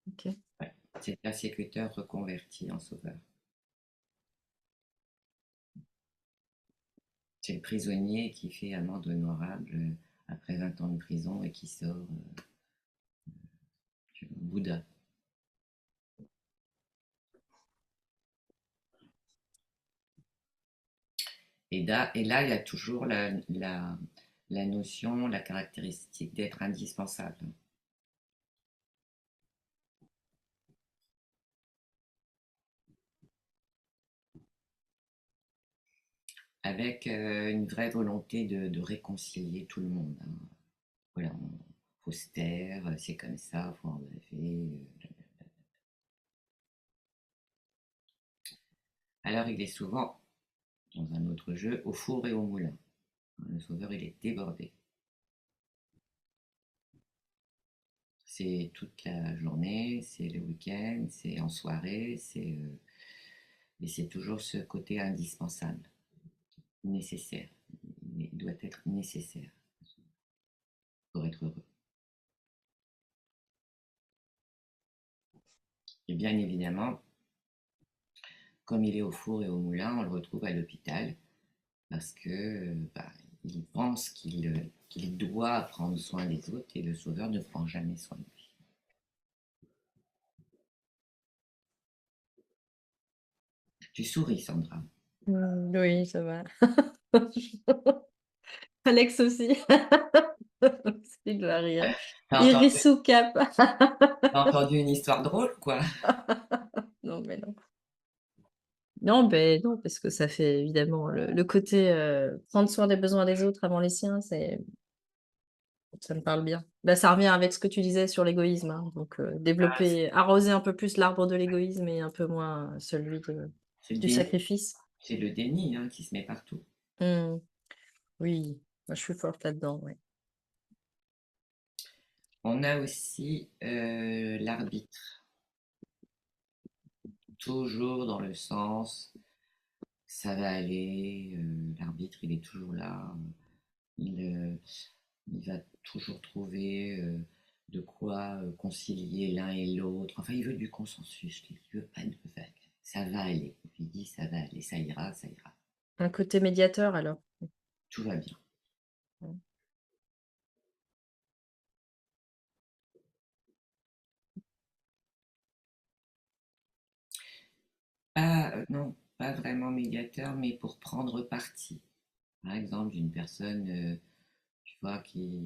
Ok. ouais. C'est le persécuteur reconverti en sauveur. C'est le prisonnier qui fait amende honorable après 20 ans de prison et qui sort Bouddha. Et là, il y a toujours la notion, la caractéristique d'être indispensable. Avec une vraie volonté de réconcilier tout le monde, hein. Voilà, faut se taire, c'est comme ça, faut en rêver. Alors il est souvent, dans un autre jeu, au four et au moulin. Le sauveur, il est débordé. C'est toute la journée, c'est le week-end, c'est en soirée, et c'est toujours ce côté indispensable, nécessaire. Il doit être nécessaire pour être heureux. Et bien évidemment, comme il est au four et au moulin, on le retrouve à l'hôpital parce que il pense qu'il doit prendre soin des autres et le sauveur ne prend jamais soin de lui. Tu souris, Sandra. Oui, ça va. Alex aussi. Il doit rire. T'as Il rit entendu, sous cap. t'as entendu une histoire drôle, quoi? Non, mais non. Non, ben non, parce que ça fait évidemment le côté prendre soin des besoins des autres avant les siens, ça me parle bien. Bah, ça revient avec ce que tu disais sur l'égoïsme, hein, donc développer, arroser un peu plus l'arbre de l'égoïsme et un peu moins celui C'est le du déni, sacrifice. c'est le déni, hein, qui se met partout. Mmh. Oui, moi, je suis forte là-dedans, ouais. On a aussi l'arbitre, toujours dans le sens, ça va aller, l'arbitre, il est toujours là, il, euh, il va toujours trouver de quoi concilier l'un et l'autre. Enfin, il veut du consensus, il veut pas de vague. Ça va aller. Il dit ça va aller, ça ira, ça ira. Un côté médiateur alors. Tout va bien. Mmh. Pas, non, pas vraiment médiateur, mais pour prendre parti. Par exemple, d'une personne, tu vois, qui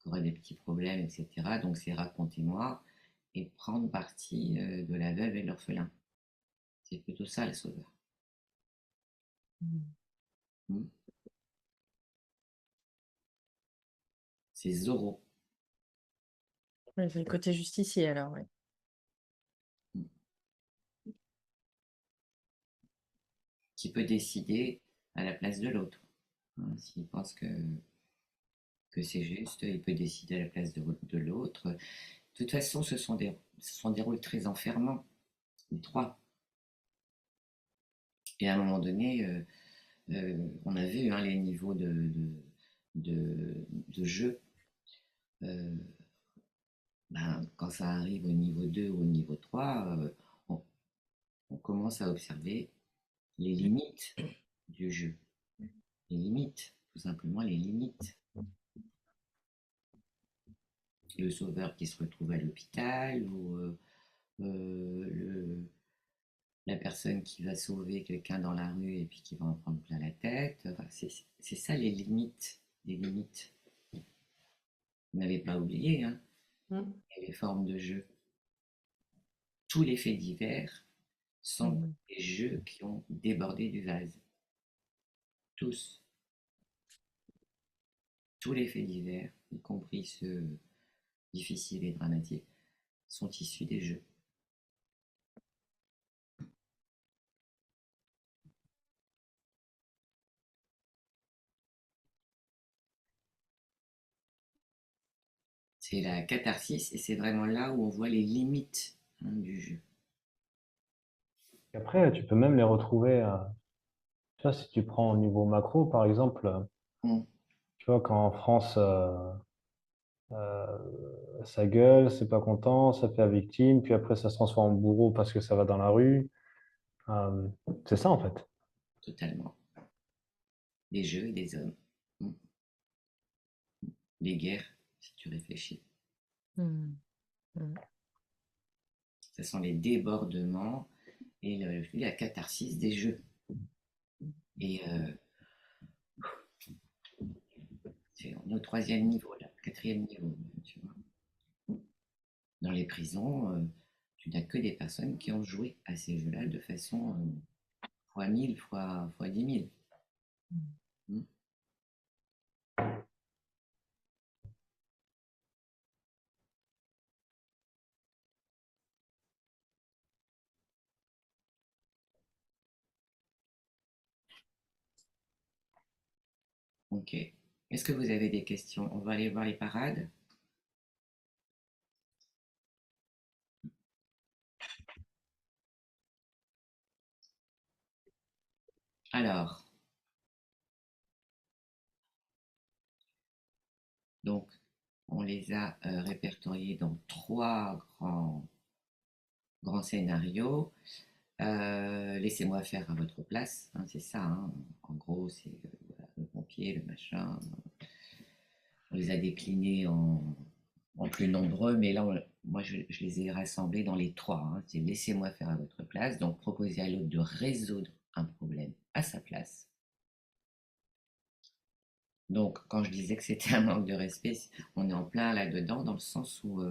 aurait des petits problèmes, etc. Donc, c'est racontez-moi et prendre parti de la veuve et de l'orphelin. C'est plutôt ça le sauveur. Mmh. Hmm. C'est Zorro. Ouais, c'est le côté justicier alors, ouais. Hmm. Qui peut décider à la place de l'autre. Hein, s'il pense que c'est juste, il peut décider à la place de l'autre. De toute façon, ce sont des rôles très enfermants, les trois. Et à un moment donné, on a vu hein, les niveaux de jeu. Euh, ben, quand ça arrive au niveau 2 ou au niveau 3, on, on commence à observer les limites du jeu. Les limites, tout simplement les limites. Le sauveur qui se retrouve à l'hôpital ou la personne qui va sauver quelqu'un dans la rue et puis qui va en prendre plein la tête. Enfin, c'est ça les limites. Les limites. Vous n'avez pas oublié hein, Mmh. les formes de jeu. Tous les faits divers sont Mmh. des jeux qui ont débordé du vase. Tous. Tous les faits divers, y compris ceux difficiles et dramatiques, sont issus des jeux. C'est la catharsis et c'est vraiment là où on voit les limites hein, du jeu. Et après, tu peux même les retrouver, tu vois, si tu prends au niveau macro, par exemple, Mm. tu vois, quand en France, ça gueule, c'est pas content, ça fait la victime, puis après ça se transforme en bourreau parce que ça va dans la rue. Euh, c'est ça en fait. Totalement. Des jeux et des hommes. Mm. Des guerres, si tu réfléchis. Mmh. Mmh. Ce sont les débordements et la catharsis des jeux. Et c'est au troisième niveau, là, quatrième niveau, tu vois. Dans les prisons, tu n'as que des personnes qui ont joué à ces jeux-là de façon fois 1000, fois 10 000. Mm. Ok. Est-ce que vous avez des questions? On va aller voir les parades. Alors, donc, on les a répertoriés dans trois grands scénarios. Laissez-moi faire à votre place, hein, c'est ça. Hein. En gros, c'est voilà, le pompier, le machin. On les a déclinés en plus nombreux, mais là, moi, je les ai rassemblés dans les trois. Hein. C'est laissez-moi faire à votre place. place, donc proposer à l'autre de résoudre un problème à sa place. Donc, quand je disais que c'était un manque de respect, on est en plein là-dedans, dans le sens où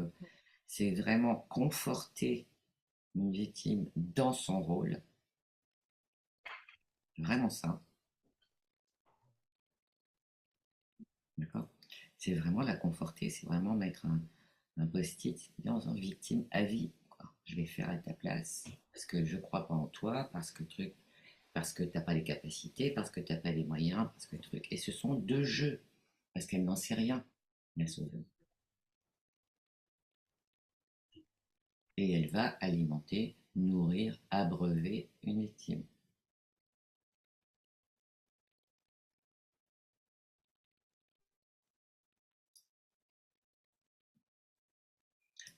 c'est vraiment conforter une victime dans son rôle. Vraiment ça. D'accord? C'est vraiment la conforter, c'est vraiment mettre un post-it dans une victime à vie, quoi. Je vais faire à ta place parce que je crois pas en toi, parce que t'as pas les capacités, parce que t'as pas les moyens, parce que truc. Et ce sont deux jeux, parce qu'elle n'en sait rien, la sauveuse. Et elle va alimenter, nourrir, abreuver une victime.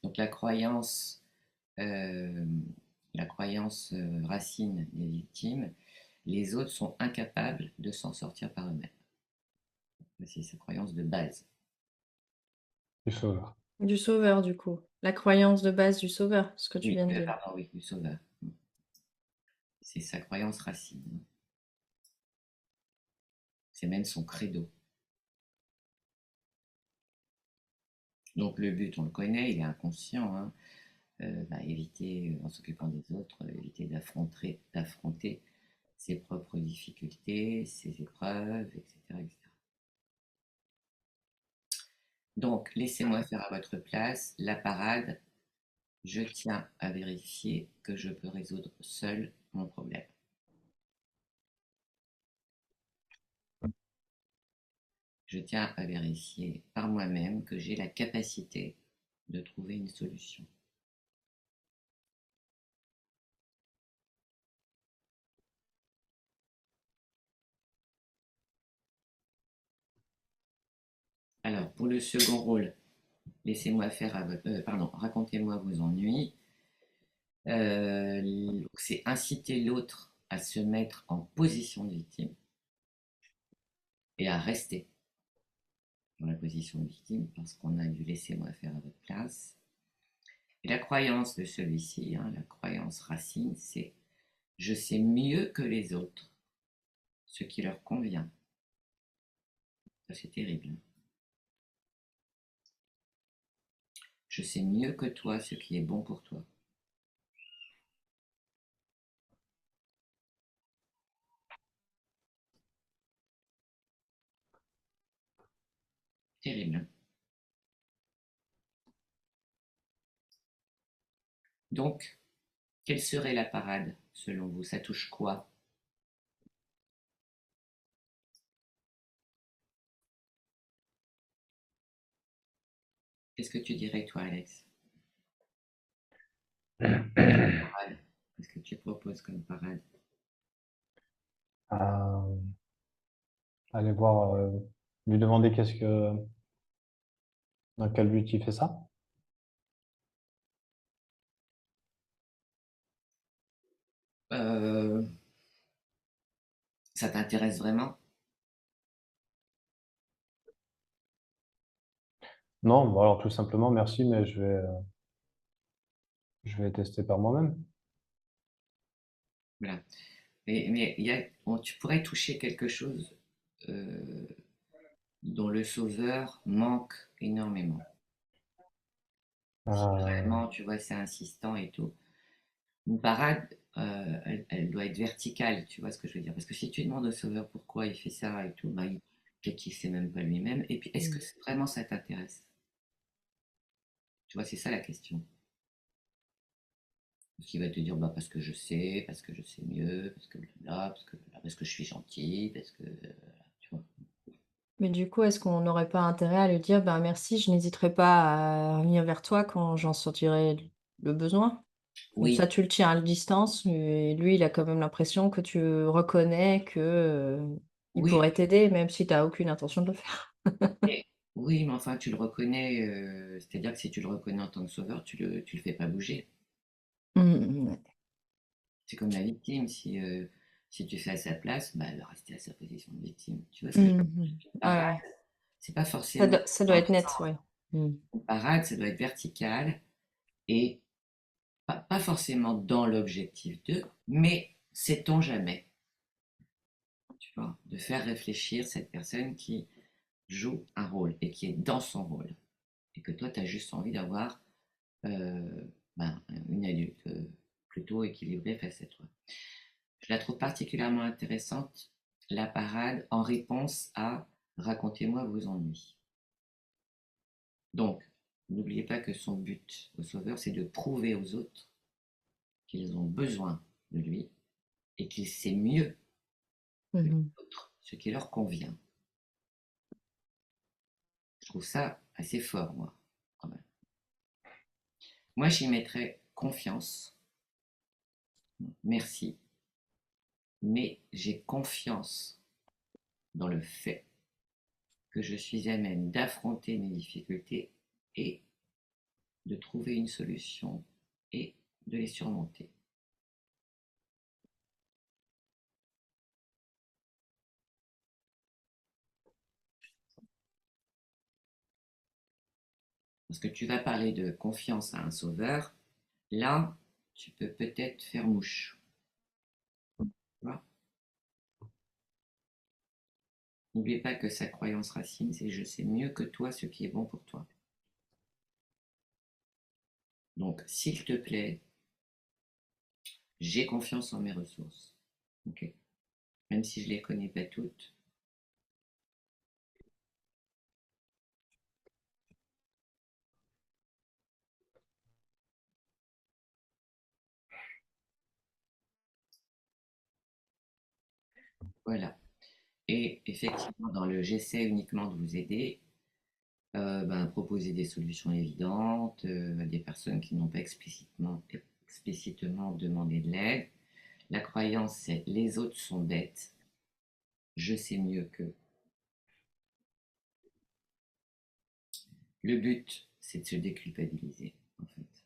Donc euh, la croyance racine des victimes, les autres sont incapables de s'en sortir par eux-mêmes. C'est sa croyance de base. Du sauveur. Du sauveur, du coup. La croyance de base du sauveur, ce que tu viens de dire. Pardon, oui, du sauveur. C'est sa croyance racine. C'est même son credo. Donc le but, on le connaît, il est inconscient. Hein. Éviter, en s'occupant des autres, éviter d'affronter ses propres difficultés, ses épreuves, etc., etc. Donc, laissez-moi faire à votre place la parade. Je tiens à vérifier que je peux résoudre seul mon problème. Je tiens à vérifier par moi-même que j'ai la capacité de trouver une solution. Alors, pour le second rôle, laissez-moi faire à votre, racontez-moi vos ennuis. C'est inciter l'autre à se mettre en position de victime et à rester dans la position de victime parce qu'on a dû laisser-moi faire à votre place. Et la croyance de celui-ci, hein, la croyance racine, c'est je sais mieux que les autres ce qui leur convient. Ça, c'est terrible. Je sais mieux que toi ce qui est bon pour toi. Terrible. Donc, quelle serait la parade selon vous? Ça touche quoi? Qu'est-ce que tu dirais toi, Alex? Parade. Qu'est-ce que tu proposes comme parade? Euh, aller voir, lui demander dans quel but il fait ça. Euh, Ça t'intéresse vraiment? Non, bon, alors tout simplement, merci, mais je vais tester par moi-même. Voilà. Mais tu pourrais toucher quelque chose euh, dont le sauveur manque énormément. Si Euh, vraiment, tu vois, c'est insistant et tout. Une parade, elle doit être verticale, tu vois ce que je veux dire? Parce que si tu demandes au sauveur pourquoi il fait ça et tout, peut-être qu'il ne sait même pas lui-même. Et puis, est-ce que vraiment ça t'intéresse? Tu vois, c'est ça la question. Parce qu'il va te dire, parce que je sais mieux, parce que je suis gentil, parce que, tu vois. Mais du coup, est-ce qu'on n'aurait pas intérêt à lui dire, ben merci, je n'hésiterai pas à revenir vers toi quand j'en sentirai le besoin? Comme Oui, ça, tu le tiens à distance, et lui, il a quand même l'impression que tu reconnais que, il oui, pourrait t'aider, même si tu as aucune intention de le faire. mais enfin, tu le reconnais, c'est-à-dire que si tu le reconnais en tant que sauveur, tu le fais pas bouger. Ouais. C'est comme la victime, si tu fais à sa place, elle va rester à sa position de victime. Tu vois ce que je veux Mmh. dire? Une Ouais, parade, ouais. c'est pas forcément Ça doit dans être le net, sens. ouais. Mmh. Une parade, ça doit être vertical et pas forcément dans l'objectif de, mais sait-on jamais, tu vois, de faire réfléchir cette personne qui joue un rôle et qui est dans son rôle. Et que toi, tu as juste envie d'avoir euh, une adulte plutôt équilibrée face à toi. Je la trouve particulièrement intéressante, la parade, en réponse à racontez-moi vos ennuis. Donc, n'oubliez pas que son but au sauveur, c'est de prouver aux autres qu'ils ont besoin de lui et qu'il sait mieux que les Mhm. autres ce qui leur convient. Je trouve ça assez fort, moi, quand même. Moi, j'y mettrais confiance, merci, mais j'ai confiance dans le fait que je suis à même d'affronter mes difficultés et de trouver une solution et de les surmonter. Parce que tu vas parler de confiance à un sauveur, là, tu peux peut-être faire mouche. N'oubliez pas que sa croyance racine, c'est je sais mieux que toi ce qui est bon pour toi. Donc, s'il te plaît, j'ai confiance en mes ressources. Okay. Même si je ne les connais pas toutes. Voilà. Et effectivement, dans le j'essaie uniquement de vous aider, proposer des solutions évidentes à des personnes qui n'ont pas explicitement demandé de l'aide. La croyance, c'est les autres sont bêtes, je sais mieux qu'eux. Le but, c'est de se déculpabiliser, en fait.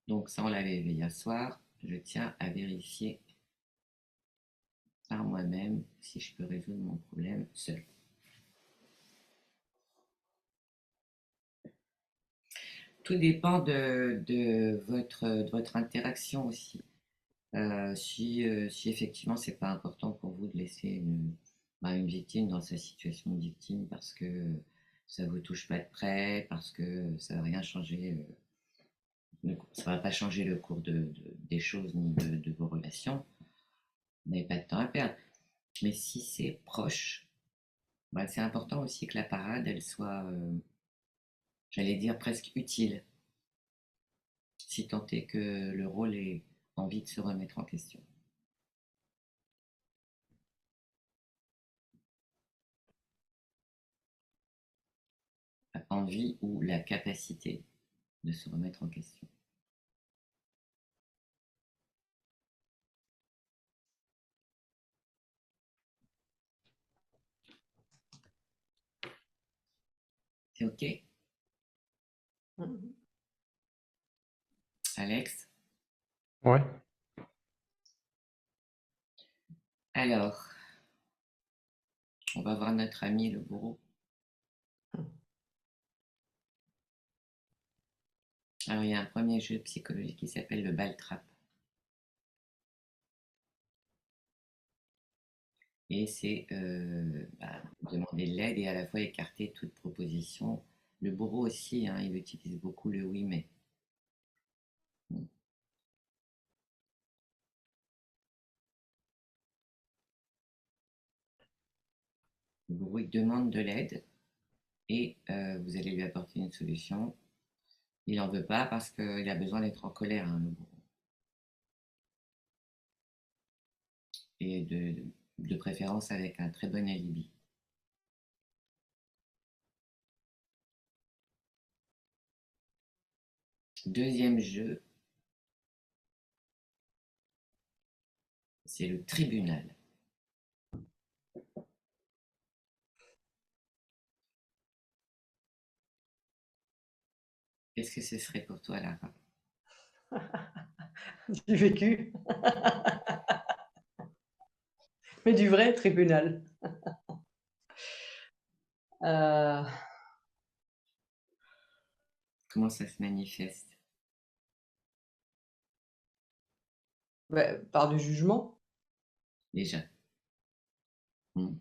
Donc ça, on l'avait vu hier soir. Je tiens à vérifier par moi-même si je peux résoudre mon problème seul. Tout dépend de votre interaction aussi. Si effectivement c'est pas important pour vous de laisser une victime dans sa situation de victime parce que ça vous touche pas de près, parce que ça va rien changer, ça va pas changer le cours des choses ni de vos relations, vous n'avez pas de temps à perdre. Mais si c'est proche, c'est important aussi que la parade, elle soit, j'allais dire, presque utile, si tant est que le rôle ait envie de se remettre en question. Envie ou la capacité de se remettre en question. C'est OK, Alex? Ouais. Alors, on va voir notre ami le bourreau. Alors, il y a un premier jeu psychologique qui s'appelle le bal-trap. Et c'est demander de l'aide et à la fois écarter toute proposition. Le bourreau aussi, hein, il utilise beaucoup le oui mais. Le bourreau il demande de l'aide et vous allez lui apporter une solution. Il n'en veut pas parce qu'il a besoin d'être en colère, hein, le bourreau. Et de préférence avec un très bon alibi. Deuxième jeu, c'est le tribunal. Qu'est-ce que ce serait pour toi, Lara? Du vécu. Mais du vrai tribunal. Comment ça se manifeste? Par du jugement. Déjà. Mm.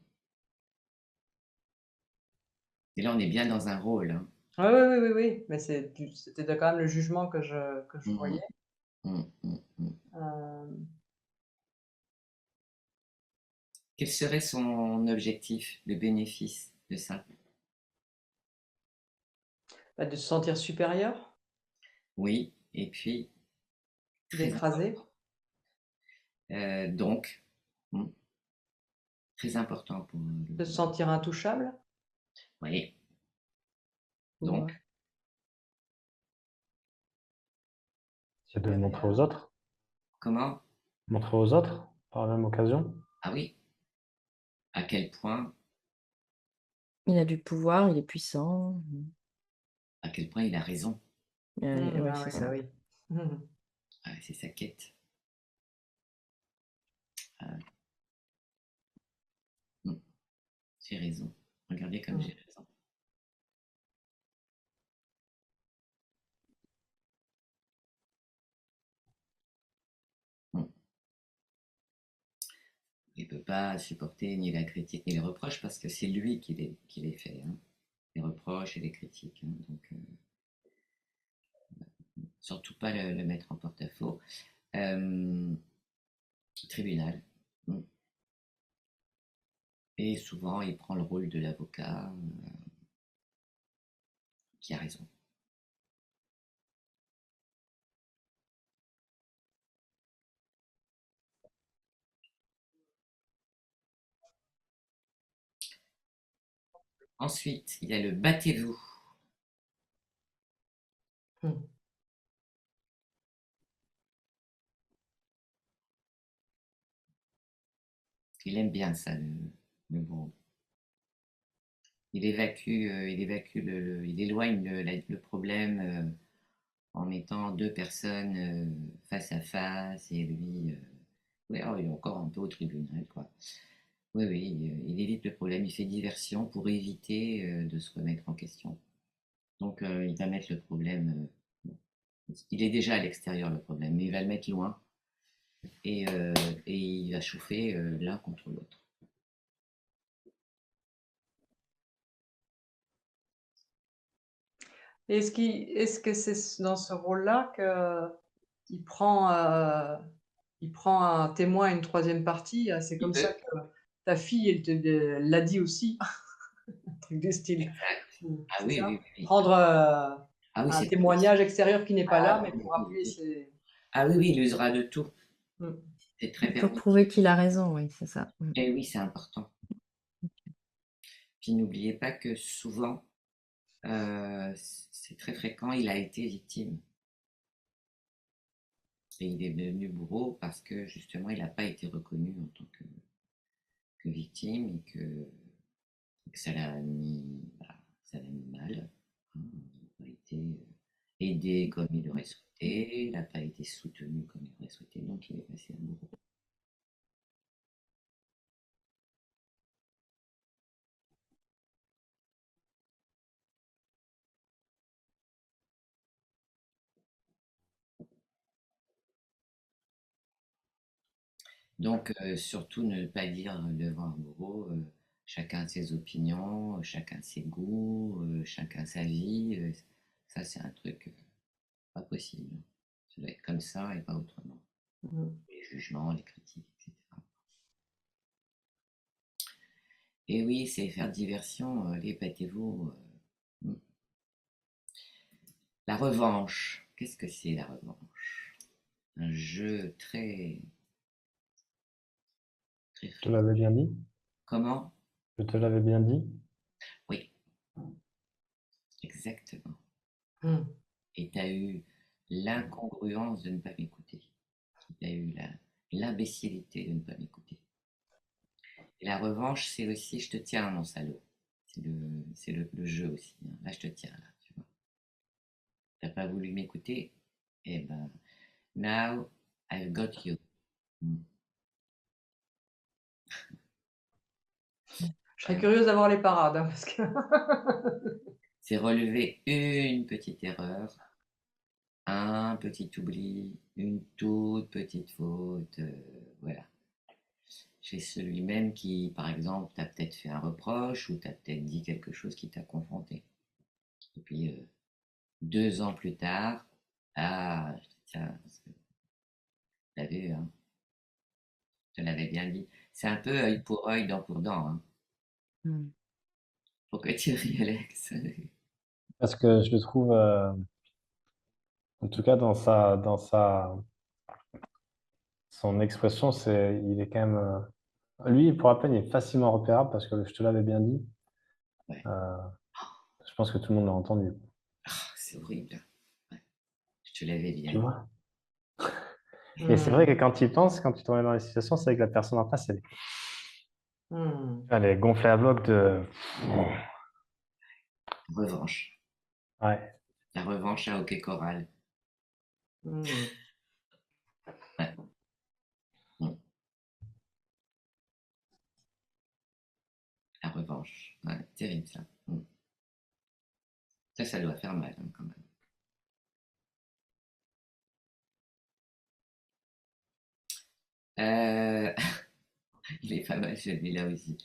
Et là, on est bien dans un rôle. Hein. Oui, oui, oui, oui, oui, mais c'était quand même le jugement que je Mm, voyais. mm, mm, mm. Euh, Quel serait son objectif, le bénéfice de ça? de se sentir supérieur, Oui, et puis, très d'écraser, important. Donc, mm, très important pour de se sentir intouchable. Oui. ou, Donc, C'est de le montrer aux autres. comment? Montrer aux autres, par la même occasion. Ah oui, à quel point, Il a du pouvoir, il est puissant. il a raison. Ouais, ah c'est oui, bah ça. oui. Mhm. Ah, c'est sa quête. Ah, mm, j'ai raison. Regardez comme j'ai Mhm. raison. Mm. Il ne peut pas supporter ni la critique ni les reproches parce que c'est lui qui les fait. Hein. Les reproches et les critiques. Hein. Donc, surtout pas le mettre en porte-à-faux. Euh, Tribunal. Mm. Et souvent, il prend le rôle de l'avocat qui a raison. Ensuite, il y a le battez-vous. Mhm. Il aime bien ça, le bourreau. Il éloigne le problème en mettant deux personnes face à face et lui, ouais, oh, il est encore un peu au tribunal, quoi. Oui, oui, il évite le problème, il fait diversion pour éviter de se remettre en question. Donc, il va mettre le problème. Il est déjà à l'extérieur, le problème, mais il va le mettre loin et, euh, et il va chauffer l'un contre l'autre. Est-ce que c'est dans ce rôle-là qu'il il prend un témoin, une troisième partie? C'est Il comme ça peut. que ta fille, elle l'a dit aussi, un truc du style. Exact. Ah C'est oui, ça? oui, oui, oui. Prendre Ah oui, un c'est pas possible. témoignage extérieur qui n'est pas Ah là, mais oui, pour oui, rappeler oui. ses. Ah oui, oui, il usera de tout. Mm. C'est très Pour permis. prouver qu'il a raison, oui, c'est ça. Et oui, c'est important. Puis n'oubliez pas que souvent, c'est très fréquent, il a été victime. Et il est devenu bourreau parce que justement, il n'a pas été reconnu en tant que victime et que ça l'a mis mal. Hein. Il n'a pas été aidé comme il aurait souhaité, il n'a pas été soutenu comme il aurait souhaité, donc il est passé à bourreau. Donc, surtout ne pas dire devant un bourreau, chacun ses opinions, chacun ses goûts, chacun sa vie. Ça, c'est un truc pas possible. Ça doit être comme ça et pas autrement. Mm. Les jugements, les critiques, etc. Et oui, c'est faire diversion, les pâtés-vous. Hmm. La revanche. Qu'est-ce que c'est la revanche? Un jeu très, très Je te fréquent. l'avais bien dit. Comment? Je te l'avais bien dit. Oui, exactement. Mm. Et tu as eu l'incongruence de ne pas m'écouter. Tu as eu l'imbécilité de ne pas m'écouter. Et la revanche, c'est aussi je te tiens, mon salaud. C'est le jeu aussi. Hein. Là, je te tiens, là, tu vois. T'as pas voulu m'écouter? Eh ben, now I've got you. Mm. Je serais curieuse d'avoir les parades, hein, parce que c'est relever une petite erreur, un petit oubli, une toute petite faute, voilà. Chez celui-même qui, par exemple, t'a peut-être fait un reproche ou t'a peut-être dit quelque chose qui t'a confronté. Et puis, 2 ans plus tard, ah, tiens, t'as vu, hein, je te l'avais bien dit. C'est un peu œil pour œil, dent pour dent, hein. Mm. Pourquoi tu ris, Alex? Parce que je le trouve, en tout cas son expression, il est quand même, lui, pour rappel, il est facilement repérable parce que je te l'avais bien dit. Ouais. Euh, je pense que tout le monde l'a entendu. Ah, c'est horrible. Ouais, je te l'avais bien Tu dit. vois? Et c'est vrai que quand tu y penses, quand tu te remets dans les situations, c'est vrai que la personne en face, elle est gonflée à bloc de. Revanche. Ouais. La revanche à Hockey Coral. Ouais. Mm. La revanche. Ouais, terrible ça. Mm. Ça doit faire mal, hein, quand même. Euh, il est pas mal celui-là aussi.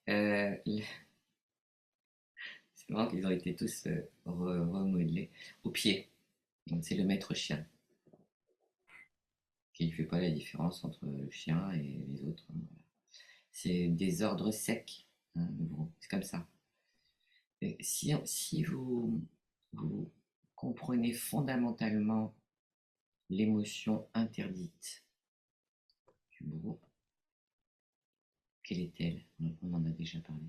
C'est marrant qu'ils ont été tous remodelés au pied. Donc c'est le maître chien qui ne fait pas la différence entre le chien et les autres, hein, voilà. C'est des ordres secs, hein, mais bon, c'est comme ça. Et si vous comprenez fondamentalement l'émotion interdite du bourreau, quelle est-elle? On en a déjà parlé.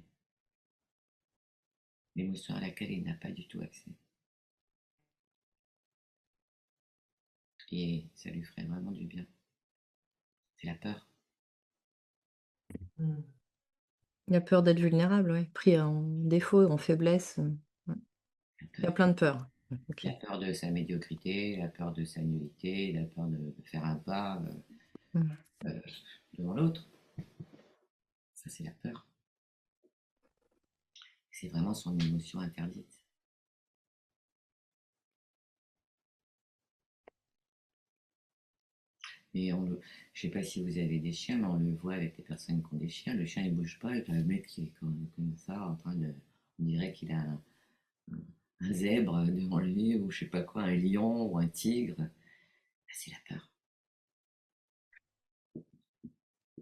L'émotion à laquelle il n'a pas du tout accès. Et ça lui ferait vraiment du bien. C'est la peur. Il a peur d'être vulnérable, ouais. Pris en défaut, en faiblesse. Ouais. La Il y a peur. plein de peurs. Ouais, ok. La peur de sa médiocrité, la peur de sa nullité, la peur de faire un pas Mm. devant l'autre. Ça, c'est la peur. C'est vraiment son émotion interdite. Et je ne sais pas si vous avez des chiens, mais on le voit avec les personnes qui ont des chiens. Le chien, il bouge pas, et puis le mec qui est comme ça, en train de. On dirait qu'il a un zèbre devant lui, ou je sais pas quoi, un lion ou un tigre. Ah, c'est la peur.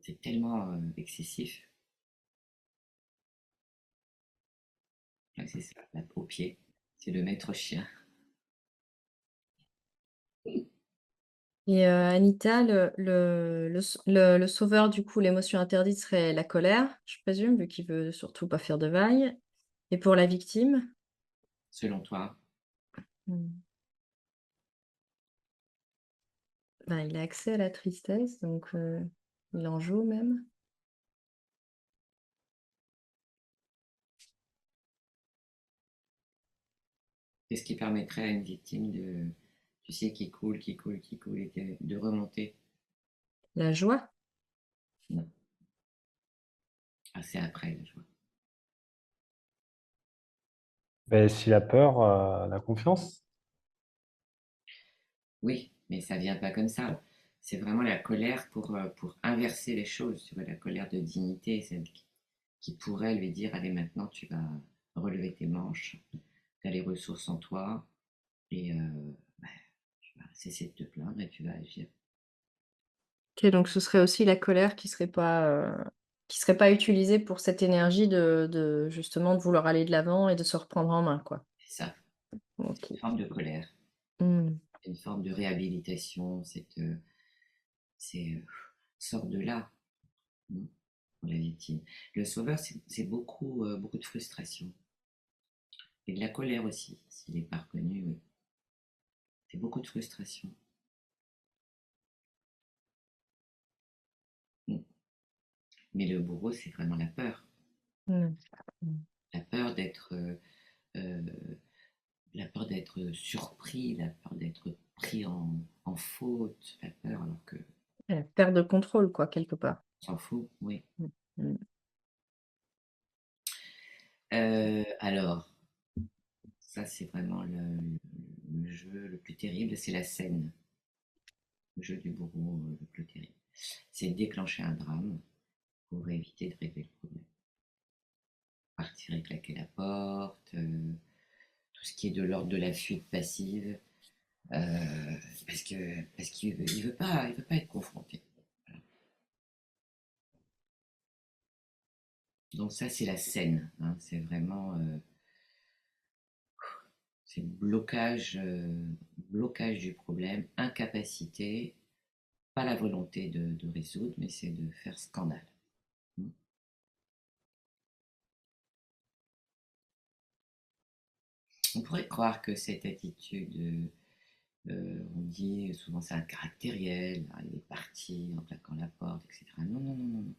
C'est tellement excessif. Ouais, c'est ça, au pied. C'est le maître chien. Et Anita, le sauveur, du coup, l'émotion interdite serait la colère, je présume, vu qu'il veut surtout pas faire de vagues. Et pour la victime? Selon toi, Mm. Ben, il a accès à la tristesse, donc il en joue même. qu'est-ce qui permettrait à une victime de, tu sais, qui coule, et de remonter? La joie? Non. Ah, c'est après la joie. Ben, s'il a peur, la confiance. Oui, mais ça vient pas comme ça. C'est vraiment la colère pour inverser les choses. Tu vois, la colère de dignité, celle qui pourrait lui dire, allez, maintenant, tu vas relever tes manches, tu as les ressources en toi, et bah, tu vas cesser de te plaindre et tu vas agir. Ok, donc ce serait aussi la colère qui serait pas utilisée pour cette énergie de justement de vouloir aller de l'avant et de se reprendre en main, quoi. C'est ça, Ok. une forme de colère, Mm. une forme de réhabilitation, c'est sort de là, hein, pour la victime. Le sauveur, c'est beaucoup, beaucoup de frustration. Et de la colère aussi, s'il n'est pas reconnu, oui. C'est beaucoup de frustration. Mm. Mais le bourreau, c'est vraiment Mm. Mm. la peur d'être, euh, la peur d'être surpris, la peur d'être pris en faute, la peur alors que Perte de contrôle, quoi, quelque part. on s'en fout, oui. Mm. Mm. Alors, Ça, c'est vraiment le jeu le plus terrible, c'est la scène. Le jeu du bourreau le plus terrible. C'est déclencher un drame pour éviter de régler le problème. Partir et claquer la porte, tout ce qui est de l'ordre de la fuite passive, parce qu'il veut pas être confronté. Voilà. Donc ça, c'est la scène, hein, c'est vraiment c'est blocage du problème, incapacité, pas la volonté de résoudre, mais c'est de faire scandale. On pourrait croire que cette attitude, on dit souvent c'est un caractériel, hein, il est parti en claquant la porte, etc. Non, non, non, non, non.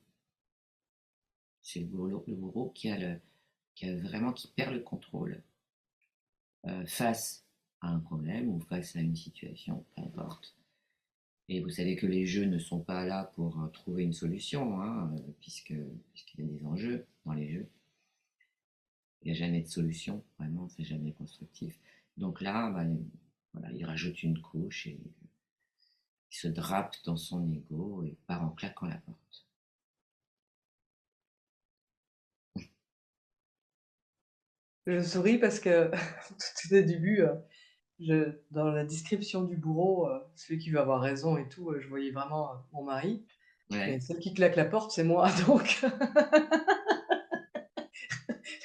C'est le bourreau qui perd le contrôle face à un problème ou face à une situation, peu importe. Et vous savez que les jeux ne sont pas là pour trouver une solution, hein, puisqu'il y a des enjeux dans les jeux. Il n'y a jamais de solution, vraiment, c'est jamais constructif. Donc là, bah, voilà, il rajoute une couche et il se drape dans son ego et part en claquant la porte. Je souris parce que tout au début, dans la description du bourreau, celui qui veut avoir raison et tout, je voyais vraiment mon mari. Ouais, Mais celle qui claque la porte, c'est moi, donc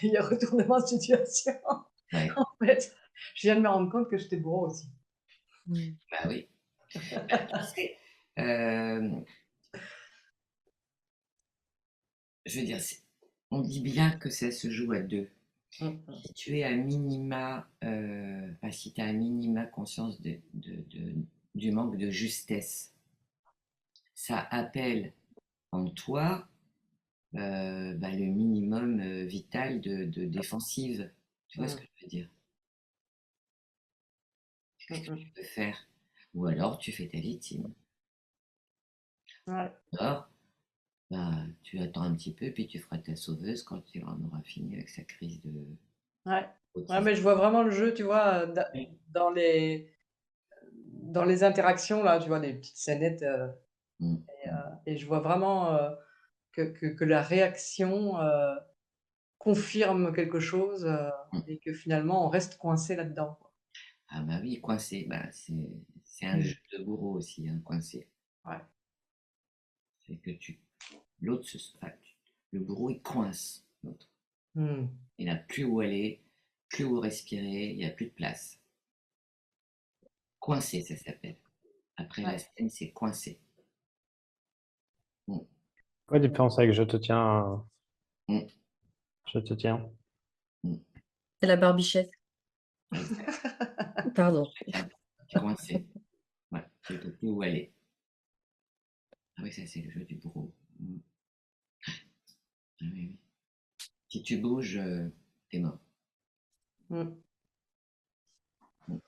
il y a retournement de situation. ouais, En fait, je viens de me rendre compte que j'étais bourreau aussi. bah oui. Bah, tu sais, je veux dire, on dit bien que ça se joue à deux. Si tu es à minima, si tu as à minima conscience du manque de justesse, ça appelle en toi le minimum vital de défensive. Tu vois ce que je veux dire? Qu'est-ce que tu peux faire? Ou alors tu fais ta victime. Ouais. Alors, bah, tu attends un petit peu, puis tu feras ta sauveuse quand tu en auras fini avec sa crise de Ouais. Ouais, autisme. mais je vois vraiment le jeu, tu vois, dans les interactions, là, tu vois, les petites scénettes, Mm. et je vois vraiment que la réaction confirme quelque chose Mm. et que finalement on reste coincé là-dedans, quoi. Ah bah oui, coincé, bah, c'est un Mm. jeu de bourreau aussi, hein, coincé. Ouais. C'est que l'autre, le bourreau, il coince l'autre. Mm. Il n'a plus où aller, plus où respirer, il n'y a plus de place. Coincé, ça s'appelle. Après la Ouais. scène, c'est coincé. Mm. Quoi la différence avec je te tiens, Mm. je te tiens? Mm. C'est la barbichette. Exact. Pardon. Tiens, tu es coincé. Ouais, tu ne peux plus où aller. Ah oui, ça, c'est le jeu du bourreau. Mm. Ah oui, oui. Si tu bouges, t'es mort. Mm. Mm.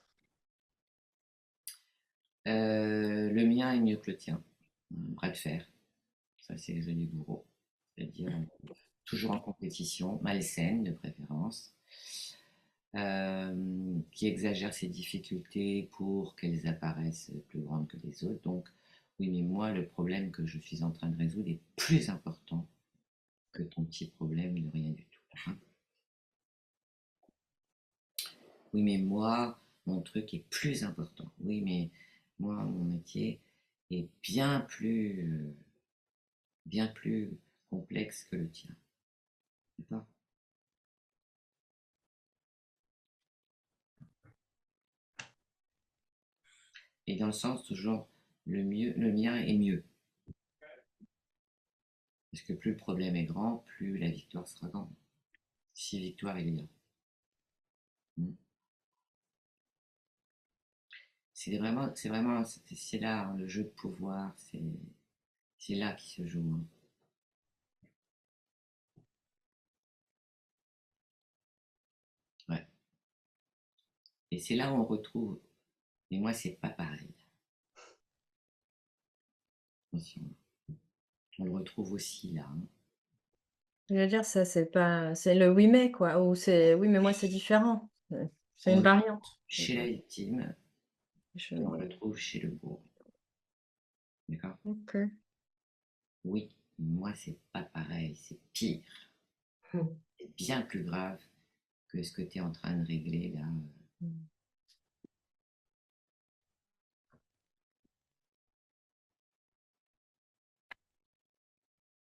Le mien est mieux que le tien. Bras de fer. Ça, c'est le jeu du bourreau. C'est-à-dire toujours en compétition, malsaine de préférence, qui exagère ses difficultés pour qu'elles apparaissent plus grandes que les autres. Donc, oui, mais moi, le problème que je suis en train de résoudre est plus important que ton petit problème de rien du tout. Hein. Oui, mais moi, mon truc est plus important. Oui, mais moi, mon métier est bien plus complexe que le tien. D'accord? Et dans le sens toujours, le mien est mieux. Parce que plus le problème est grand, plus la victoire sera grande. Si victoire il y a. Mm. C'est là hein, le jeu de pouvoir, c'est là qui se joue. Hein. Ouais. Et c'est là où on retrouve. Et moi, c'est pas pareil. Attention. On le retrouve aussi là. Hein. Je veux dire, ça, c'est pas, c'est le oui mais quoi, ou c'est oui mais moi c'est différent. C'est On une le variante. trouve chez la victime Je et on le vais- trouve chez le bourreau. D'accord? Ok. Oui, moi, c'est pas pareil, c'est pire. Mmh. C'est bien plus grave que ce que tu es en train de régler là. Mm.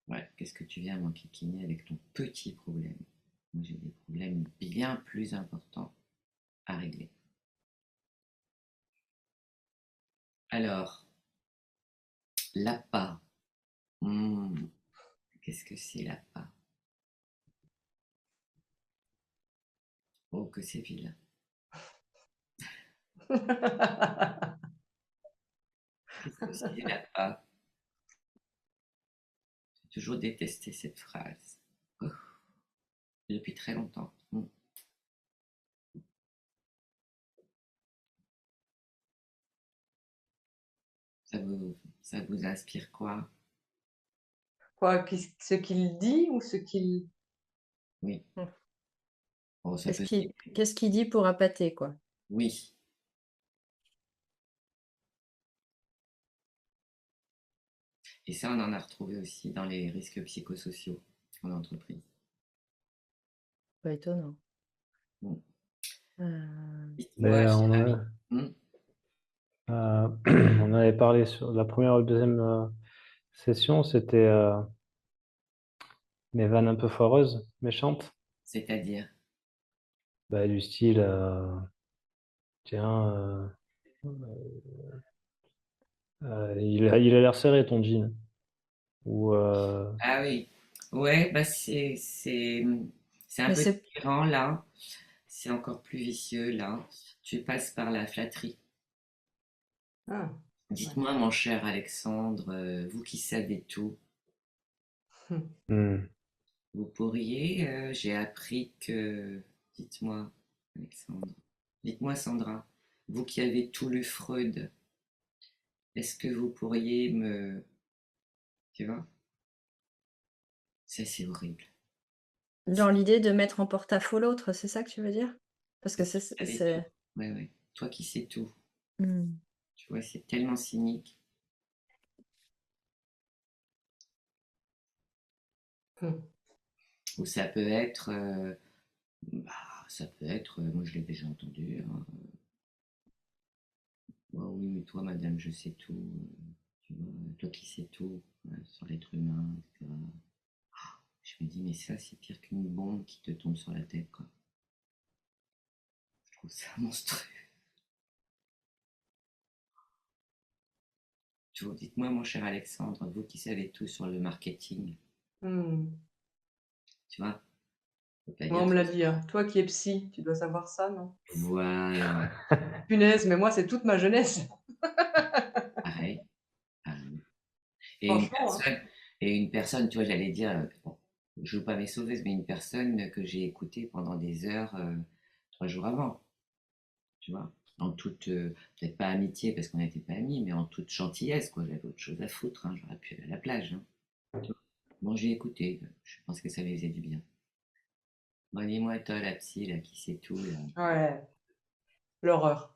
Ouais, qu'est-ce que tu viens m'enquiquiner avec ton petit problème? Moi, j'ai des problèmes bien plus importants à régler. Alors, l'appât. Hmm, qu'est-ce que c'est l'appât? Oh, que c'est vilain. Qu'est-ce que c'est l'appât? J'ai toujours détesté cette phrase. Oh, depuis très longtemps. Ça vous inspire quoi? Quoi, ce qu'il dit ou ce qu'il... Oui. Mm. Oh, ça peut être... Qu'est-ce qu'il dit pour appâter, quoi? Oui. Et ça, on en a retrouvé aussi dans les risques psychosociaux en entreprise. Pas étonnant. Mm. Dites-moi, Mais cher ami. on avait parlé sur la première ou la deuxième session, c'était mes vannes un peu foireuses, méchantes. C'est-à-dire? Bah, du style, tiens, il a l'air serré ton jean. Ou Ah oui. Ouais, bah c'est un Mais peu c'est différent là. C'est encore plus vicieux là. Tu passes par la flatterie. Ah, ouais. Dites-moi, mon cher Alexandre, vous qui savez tout, hmm. vous pourriez, j'ai appris que, dites-moi, Alexandre, dites-moi, Sandra, vous qui avez tout lu Freud, est-ce que vous pourriez me, tu vois, ça c'est horrible. dans l'idée de mettre en porte-à-faux l'autre, c'est ça que tu veux dire? Parce que Vous qui savez tout. Ouais, ouais. Toi qui sais tout. Mm. Tu vois, c'est tellement cynique. Mmh. Ou ça peut être, bah, moi je l'ai déjà entendu, hein. Oh oui, mais toi, madame, je sais tout. Tu vois, toi qui sais tout sur l'être humain, etc. Je me dis, mais ça, c'est pire qu'une bombe qui te tombe sur la tête, quoi. Je trouve ça monstrueux. Tu vois, dites-moi, mon cher Alexandre, vous qui savez tout sur le marketing, Mmh. tu vois, faut pas Moi, on dire me l'a dit, hein. Toi qui es psy, tu dois savoir ça, non? voilà, Punaise, mais moi, c'est toute ma jeunesse. pareil, pareil. Et une Franchement, hein. personne, tu vois, j'allais dire, bon, je veux pas mes sauveuses, mais une personne que j'ai écoutée pendant des heures, 3 jours avant, tu vois, en toute, peut-être pas amitié parce qu'on n'était pas amis, mais en toute gentillesse, quoi. J'avais autre chose à foutre, hein, j'aurais pu aller à la plage, hein. Tu vois. Bon, j'ai écouté, je pense que ça lui faisait du bien. Bon, dis-moi, toi, la psy, là, qui sait tout, là, Ouais, l'horreur.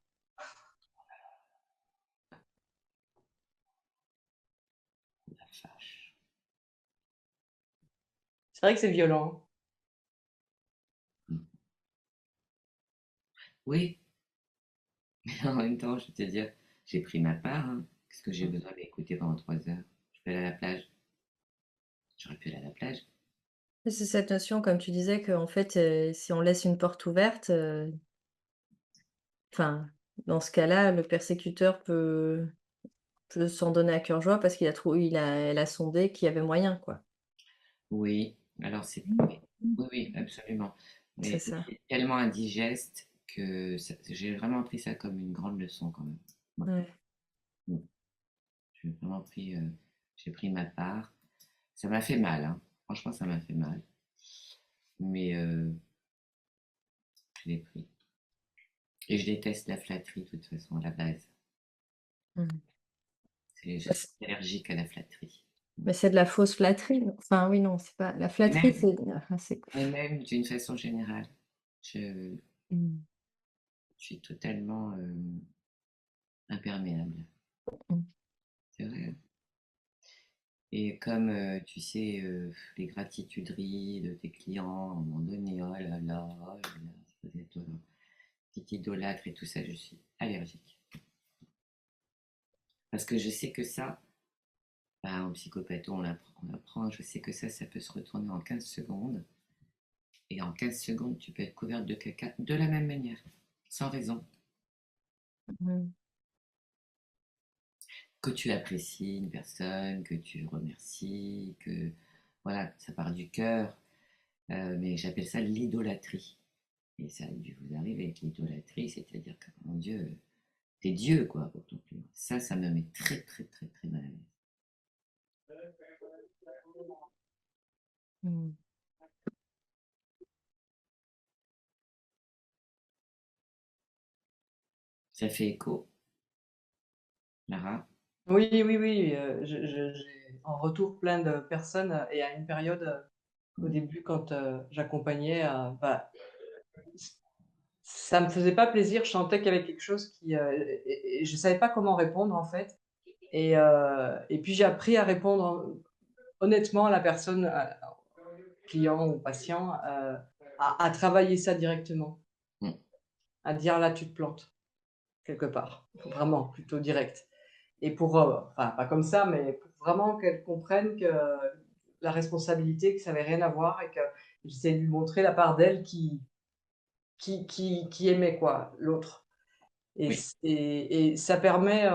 la fâche. C'est vrai que c'est violent. Mm. Oui, mais en même temps, je vais te dire, j'ai pris ma part, hein. Qu'est-ce que j'ai Mmh. besoin d'écouter pendant 3 heures? Je peux aller à la plage. J'aurais pu aller à la plage. Et c'est cette notion, comme tu disais, qu'en fait, si on laisse une porte ouverte, enfin, dans ce cas-là, le persécuteur peut s'en donner à cœur joie parce elle a sondé qu'il y avait moyen, quoi. Oui, alors c'est oui, oui, oui, absolument. C'est Mais ça. c'est tellement indigeste que j'ai vraiment pris ça comme une grande leçon quand même. Ouais. Ouais. Mm. J'ai vraiment pris, j'ai pris ma part. Ça m'a fait mal, hein. Franchement, ça m'a fait mal. Mais je l'ai pris. Et je déteste la flatterie de toute façon à la base. Mmh. Je Bah, suis allergique à la flatterie. mais c'est de la fausse flatterie. Enfin, oui, non, c'est pas la Et flatterie, même, c'est et même d'une façon générale. Je, Mmh. Je suis totalement imperméable. Mm. C'est vrai. Et comme tu sais, les gratituderies de tes clients, à un moment donné, oh là là, c'est peut-être petite idolâtre et tout ça, je suis allergique. Parce que je sais que ça, bah, en psychopatho, on apprend, je sais que ça peut se retourner en 15 secondes. Et en 15 secondes, tu peux être couverte de caca de la même manière, sans raison. Mm. Que tu apprécies une personne, que tu remercies, que voilà, ça part du cœur. Mais j'appelle ça l'idolâtrie. Et ça a dû vous arriver avec l'idolâtrie, c'est-à-dire que, mon Dieu, t'es Dieu, quoi, pour ton client. Ça me met très, très, très, très mal à l'aise. Mm. Ça fait écho, Lara? Oui, oui, oui, j'ai en retour plein de personnes et à une période, au début quand, j'accompagnais, bah, ça me faisait pas plaisir, je sentais qu'il y avait quelque chose qui, et je savais pas comment répondre en fait et puis j'ai appris à répondre honnêtement à la personne, client ou patient, à travailler ça directement, Mm. à dire: «Là, tu te plantes, quelque part», vraiment, plutôt direct et pour, enfin, pas comme ça, mais pour vraiment qu'elle comprenne que la responsabilité, que ça avait rien à voir et que j'essayais de lui montrer la part d'elle qui aimait quoi, l'autre Oui. et ça permet,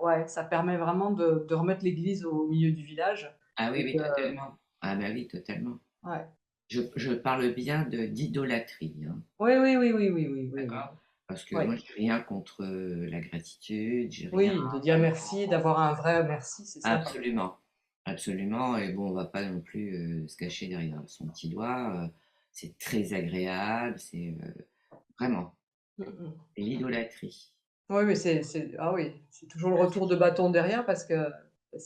ouais, ça permet vraiment de remettre l'église au milieu du village Ah oui, et oui, que totalement. Ah bah oui, totalement. ouais. Je parle bien d'idolâtrie, hein, Oui, oui, oui, oui, oui, oui, oui, oui. d'accord? Parce que Oui, moi, j'ai rien contre la gratitude, j'ai rien. oui, de dire merci, d'avoir un vrai merci, c'est sympa. Absolument, absolument. Et bon, on va pas non plus se cacher derrière son petit doigt. C'est très agréable, c'est vraiment. Mmh mh. Et l'idolâtrie. Oui, mais ah oui, c'est toujours le retour de bâton derrière parce De que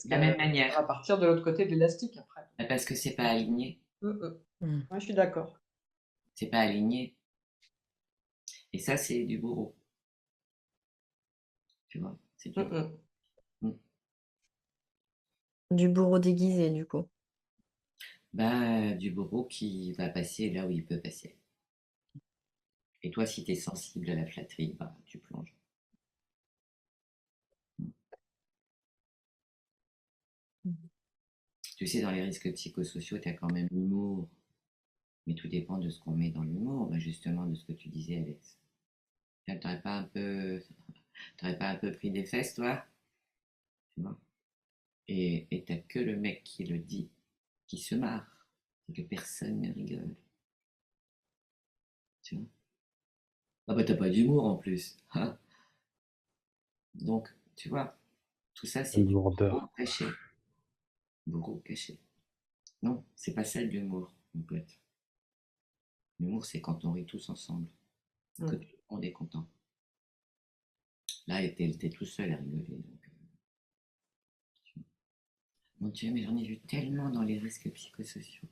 la même ça manière, va partir de l'autre côté de l'élastique après. bah, parce que c'est pas aligné. Mmh mh. Mm. Ouais, je suis d'accord. C'est pas aligné. Et ça, c'est du bourreau. Tu vois, c'est du Mmh bourreau. mh. Mm. Du bourreau déguisé, du coup. Bah, du bourreau qui va passer là où il peut passer. Et toi, si tu es sensible à la flatterie, bah, tu plonges. Mm. Mm. Tu sais, dans les risques psychosociaux, tu as quand même l'humour. Mais tout dépend de ce qu'on met dans l'humour, bah, justement, de ce que tu disais, Alex. T'aurais pas un peu pris des fesses, toi? Tu vois? Et t'as que le mec qui le dit, qui se marre, et que personne ne rigole. Tu vois? Ah bah t'as pas d'humour en plus. Hein. Donc, tu vois, tout ça c'est Quelle du bourreau lourdeur. caché. Bourreau caché. Non, c'est pas ça l'humour, mon pote. L'humour, c'est quand on rit tous ensemble, que Mmh. tout le monde est content. Là, t'es tout seul à rigoler. Donc, mon Dieu, mais j'en ai vu tellement dans les risques psychosociaux,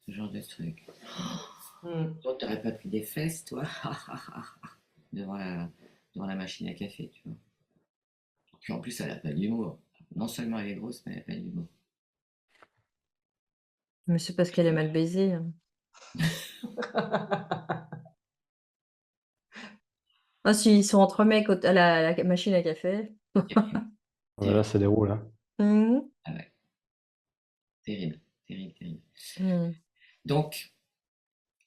ce genre de truc. Mmh. Toi, t'aurais pas pris des fesses, toi, devant la, devant la machine à café, tu vois. Puis en plus, elle a pas d'humour. Non seulement elle est grosse, mais elle a pas d'humour. Mais c'est parce qu'elle est mal baisée, hein. Ah, s'ils sont entre mecs à la machine à café. Terrible, Voilà, terrible. ça déroule, hein. Mhm. Ah ouais, terrible, terrible, terrible. Mm. Donc,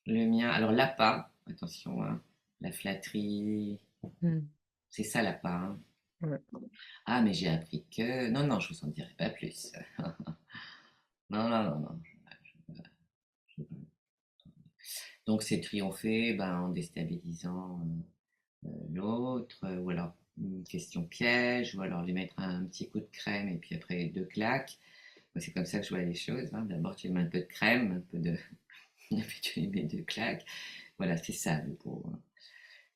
le mien, alors l'appât, attention, hein, la flatterie, Mm. c'est ça l'appât. Hein. Ouais. Ah, mais j'ai appris que. Non, non, je vous en dirai pas plus. Non, non, non, non. Donc, c'est triompher ben, en déstabilisant l'autre, ou alors une question piège, ou alors lui mettre un petit coup de crème et puis après deux claques. Moi, c'est comme ça que je vois les choses. Hein. D'abord, tu lui mets un peu de crème, un peu de. Et puis tu lui mets deux claques. Voilà, c'est ça le beau. Hein.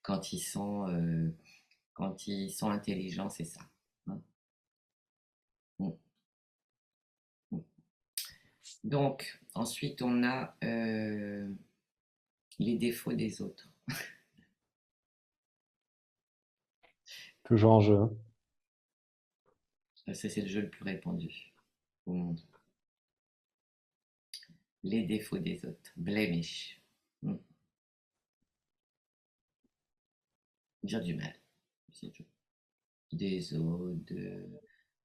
Quand ils sont, euh, quand ils sont intelligents, c'est ça. Hein. Mm, mm. Donc, ensuite, on a les défauts des autres. Toujours en jeu. Ça, c'est le jeu le plus répandu au monde. Les défauts des autres. Blemish. Hmm. Dire du mal. C'est tout. Des autres,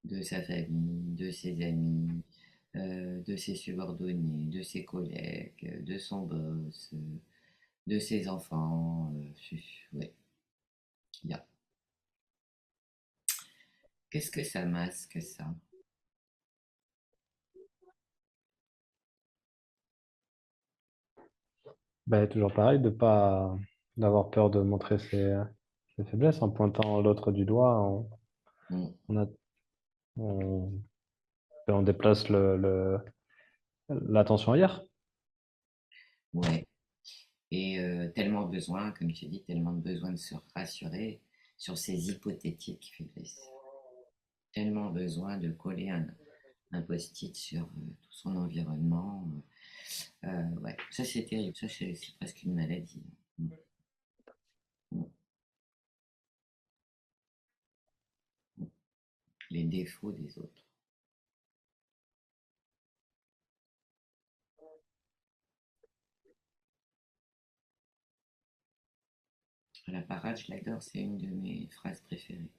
de sa famille, de ses amis, de ses subordonnés, de ses collègues, de son boss, de ses enfants. Ouais, il y a. Qu'est-ce que ça masque, ça? Ben, toujours pareil, de pas d'avoir peur de montrer ses faiblesses en pointant l'autre du doigt. Hmm. On, a- on, on déplace l'attention ailleurs. Ouais. Et tellement besoin, comme tu dis, tellement de besoin de se rassurer sur ces hypothétiques faiblesses. Tellement besoin de coller un post-it sur tout son environnement. Ouais, ça c'est terrible, ça c'est presque une maladie. Mm. Mm. Les défauts des autres. La parade, je l'adore, c'est une de mes phrases préférées.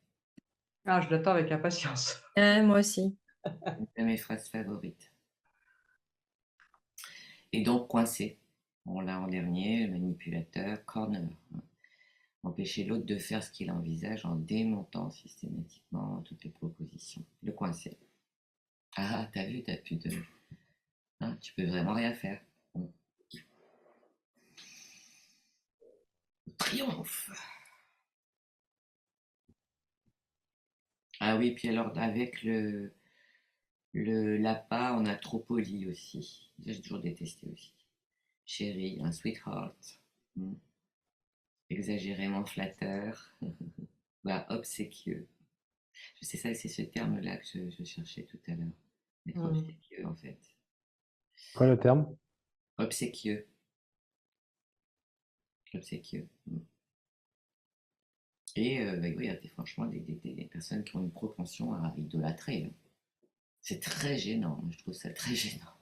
Ah, je l'attends avec impatience. Moi aussi. Une de mes phrases favorites. Et donc coincé. On l'a en dernier, le manipulateur, corner. Empêcher l'autre de faire ce qu'il envisage en démontant systématiquement toutes les propositions. Le coincer. Ah, t'as vu, t'as plus de... Hein, tu peux vraiment rien faire. Bon. Triomphe. Ah oui, puis alors avec le l'appât, on a trop poli aussi. Ça, j'ai toujours détesté aussi. Chérie, un sweetheart. Hmm. Exagérément flatteur. Voilà, obséquieux. Je sais ça, c'est ce terme-là que je cherchais tout à l'heure. Être obséquieux, en fait. Quoi le terme? Obséquieux. Obséquieux. Hmm. Et bah, oui, il y a franchement des personnes qui ont une propension à idolâtrer. Hein. C'est très gênant, je trouve ça très gênant.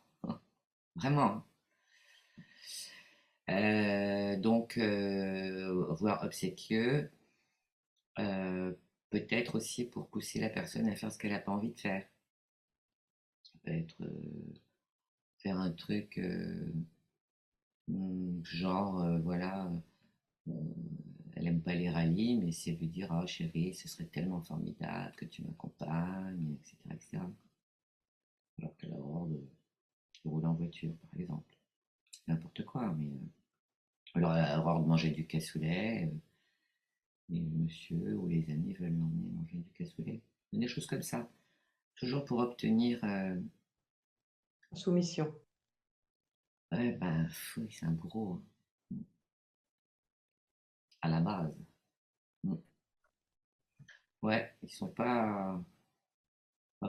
Vraiment. Donc, voire obséquieux, euh, peut-être aussi pour pousser la personne à faire ce qu'elle n'a pas envie de faire. Ça peut être faire un truc genre, voilà, euh, elle aime pas les rallyes, mais c'est lui dire, oh chérie, ce serait tellement formidable que tu m'accompagnes, etc., etc. Alors qu'elle a horreur de rouler en voiture, par exemple. N'importe quoi, mais alors elle a horreur de manger du cassoulet, et monsieur ou les amis veulent l'emmener manger du cassoulet. Des choses comme ça. Toujours pour obtenir. Soumission. Ouais, ben, oui, c'est un bourreau, hein, à la base. Mm. Ouais, ils sont pas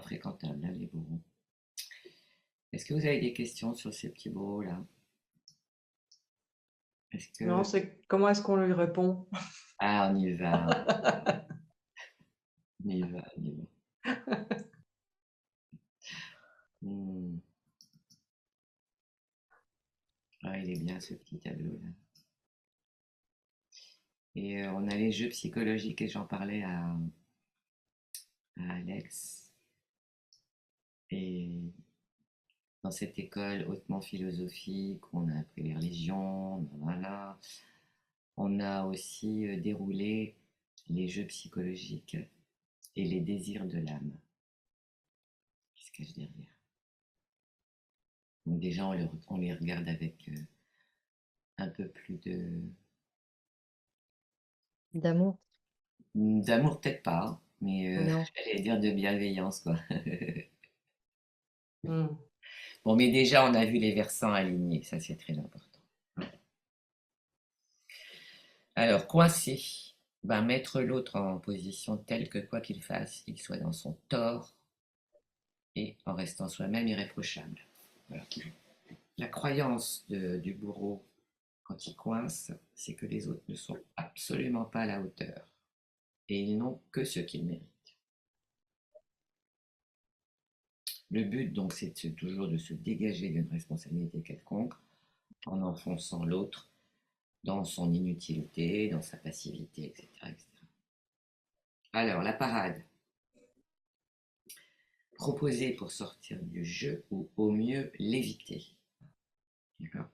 fréquentables, hein, les bourreaux. Est-ce que vous avez des questions sur ces petits bourreaux-là? Est-ce Non, que. c'est comment est-ce qu'on lui répond? Ah, on y va, on y va, on y va. Hmm. Ah, il est bien ce petit tableau-là. Et on a les jeux psychologiques et j'en parlais à Alex. Et dans cette école hautement philosophique, on a appris les religions, voilà. On a aussi déroulé les jeux psychologiques et les désirs de l'âme qui se cachent derrière. Donc déjà, on les regarde avec un peu plus D'amour. d'amour, peut-être pas, hein, mais Non. j'allais dire de bienveillance, quoi. Hmm. Bon, mais déjà, on a vu les versants alignés, ça c'est très important. Alors, coincé, va mettre l'autre en position telle que quoi qu'il fasse, il soit dans son tort et en restant soi-même irréprochable. Voilà. La croyance du bourreau quand il coince, c'est que les autres ne sont absolument pas à la hauteur. et ils n'ont que ce qu'ils méritent. Le but, donc, c'est toujours de se dégager d'une responsabilité quelconque en enfonçant l'autre dans son inutilité, dans sa passivité, etc., etc. Alors, la parade proposée pour sortir du jeu ou au mieux l'éviter. D'accord.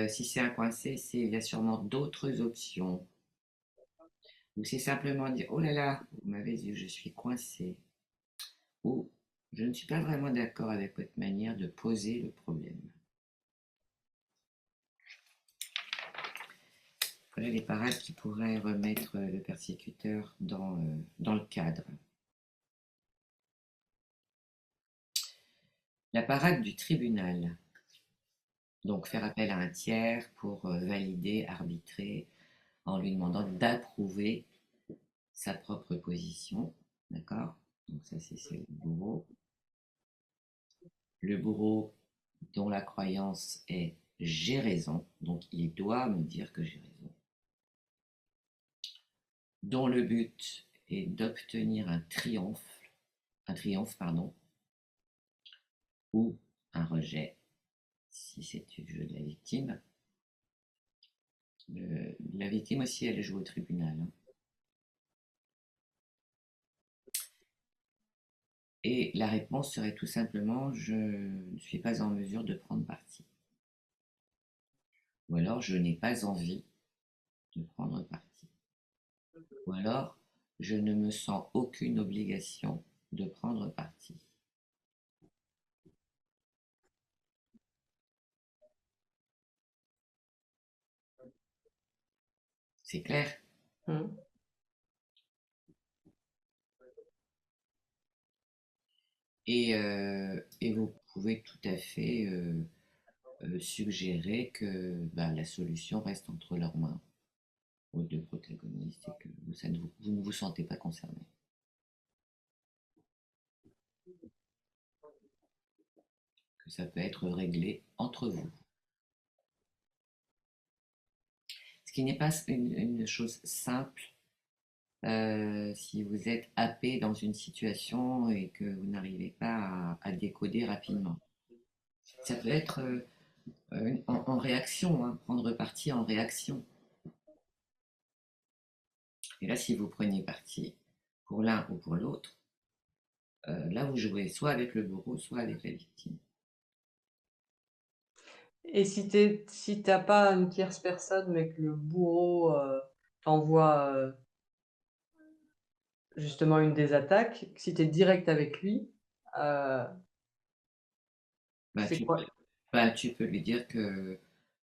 Si c'est un coincé, il y a sûrement d'autres options. Ou c'est simplement dire, oh là là, vous m'avez dit, je suis coincé. Ou je ne suis pas vraiment d'accord avec votre manière de poser le problème. Voilà les parades qui pourraient remettre le persécuteur dans le cadre. La parade du tribunal. Donc faire appel à un tiers pour valider, arbitrer, en lui demandant d'approuver sa propre position. D'accord. Donc ça, c'est le bourreau. Le bourreau dont la croyance est j'ai raison, donc il doit me dire que j'ai raison. Dont le but est d'obtenir un triomphe, pardon, ou un rejet, si c'est du jeu de la victime. La victime aussi, elle joue au tribunal. Hein. Et la réponse serait tout simplement je ne suis pas en mesure de prendre parti. Ou alors je n'ai pas envie de prendre parti. Ou alors je ne me sens aucune obligation de prendre parti. C'est clair? Mmh. Et vous pouvez tout à fait suggérer que la solution reste entre leurs mains, aux deux protagonistes, et que vous ne vous sentez pas concerné. Que ça peut être réglé entre vous. Ce qui n'est pas une chose simple si vous êtes happé dans une situation et que vous n'arrivez pas à décoder rapidement. Ça peut être en réaction, hein, prendre parti en réaction. Et là, si vous prenez parti pour l'un ou pour l'autre, là, vous jouez soit avec le bourreau, soit avec la victime. Et si t'as pas une tierce personne, mais que le bourreau t'envoie justement une des attaques, si tu es direct avec lui, euh, Bah, c'est tu, quoi? tu peux lui dire que,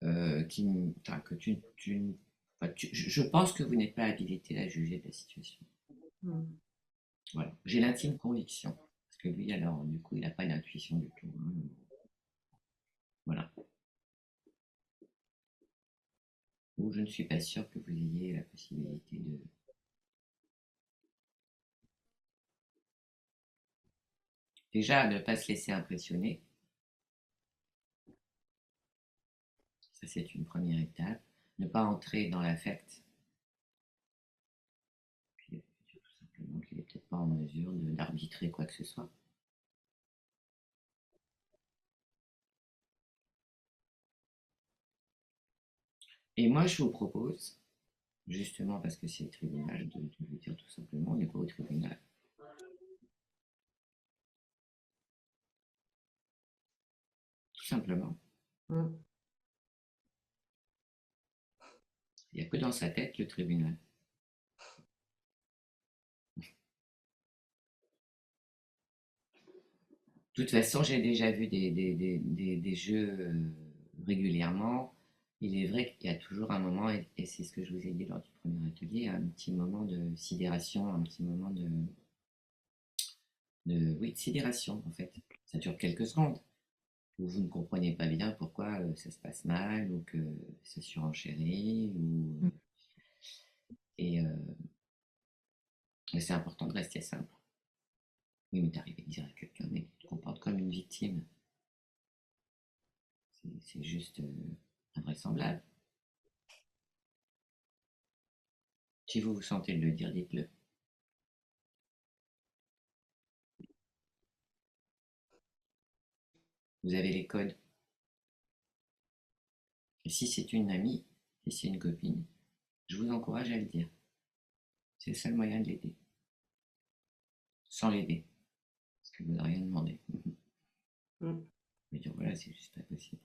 que je pense que vous n'êtes pas habilité à juger de la situation. Hmm. Voilà. J'ai l'intime conviction. Parce que lui, alors, du coup, il n'a pas d'intuition du tout. Hein. Voilà. Ou je ne suis pas sûr que vous ayez la possibilité de. Déjà, ne pas se laisser impressionner. Ça, c'est une première étape. Ne pas entrer dans l'affect. Puis, tout simplement qu'il n'est peut-être pas en mesure d'arbitrer quoi que ce soit. Et moi, je vous propose, justement parce que c'est le tribunal, de lui dire tout simplement, on n'est pas au tribunal. Tout simplement. Hmm. Il n'y a que dans sa tête le tribunal. De toute façon, j'ai déjà vu des jeux régulièrement. Il est vrai qu'il y a toujours un moment, et c'est ce que je vous ai dit lors du premier atelier, un petit moment de sidération, un petit moment de sidération en fait. Ça dure quelques secondes, où vous ne comprenez pas bien pourquoi ça se passe mal, ou que ça surenchérit, mais c'est important de rester simple. Oui, mais t'arrives à dire à quelqu'un, mais tu te comportes comme une victime. C'est juste invraisemblable. Si vous vous sentez de le dire, dites-le. Vous avez les codes. Et si c'est une amie, si c'est une copine, je vous encourage à le dire. C'est le seul moyen de l'aider. Sans l'aider. Parce que vous n'avez rien demandé. Mm. Je veux dire, voilà, c'est juste pas possible.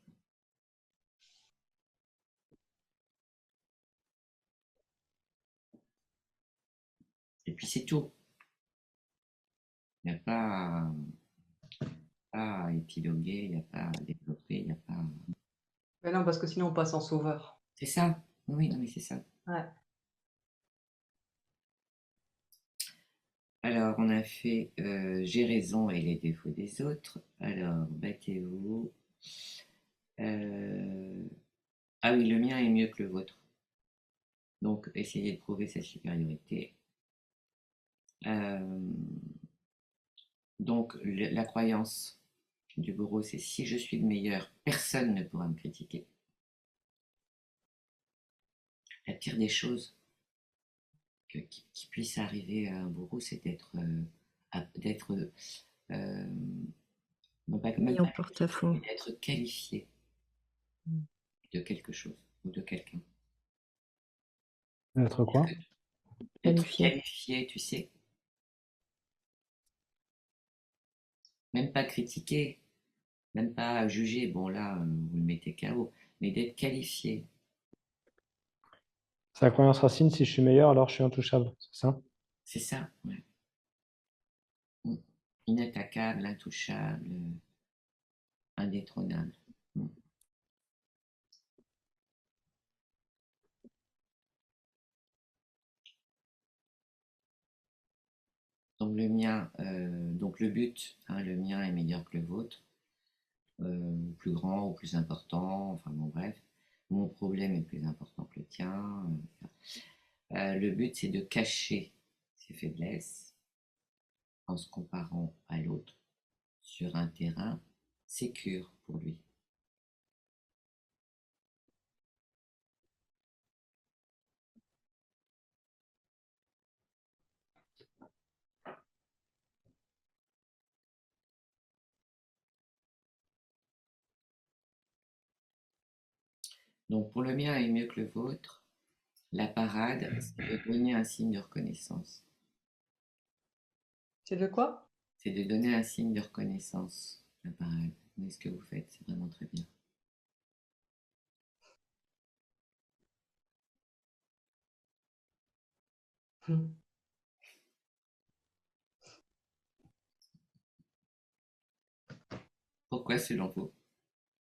Et puis c'est tout. Il n'y a pas à épiloguer, il n'y a pas à développer, il n'y a pas. Mais non, parce que sinon on passe en sauveur. C'est ça. Oui, non, mais c'est ça. Ouais. Alors, on a fait j'ai raison et les défauts des autres. Alors, battez-vous. Ah oui, le mien est mieux que le vôtre. Donc, essayez de prouver sa supériorité. Euh, donc, la croyance du bourreau, c'est si je suis le meilleur, personne ne pourra me critiquer. La pire des choses qui puisse arriver à un bourreau, c'est d'être non pas, même Mis en pas critiqué, porte-à-faux. mais d'être qualifié de quelque chose ou de quelqu'un. Être quoi? Être Qualifié. qualifié, tu sais, même pas critiqué, même pas jugé, bon là, vous le mettez KO, mais d'être qualifié. C'est la croyance racine, si je suis meilleur, alors je suis intouchable, c'est ça? C'est ça, ouais. Inattaquable, intouchable, indétrônable. Donc le mien, donc le but, hein, le mien est meilleur que le vôtre, plus grand ou plus important, enfin bon bref, mon problème est plus important que le tien. Le but c'est de cacher ses faiblesses en se comparant à l'autre sur un terrain sécure pour lui. Donc pour le mien est mieux que le vôtre, la parade, c'est de donner un signe de reconnaissance. C'est de quoi? C'est de donner un signe de reconnaissance, la parade. Mais ce que vous faites, c'est vraiment très bien. Mm. Pourquoi selon vous?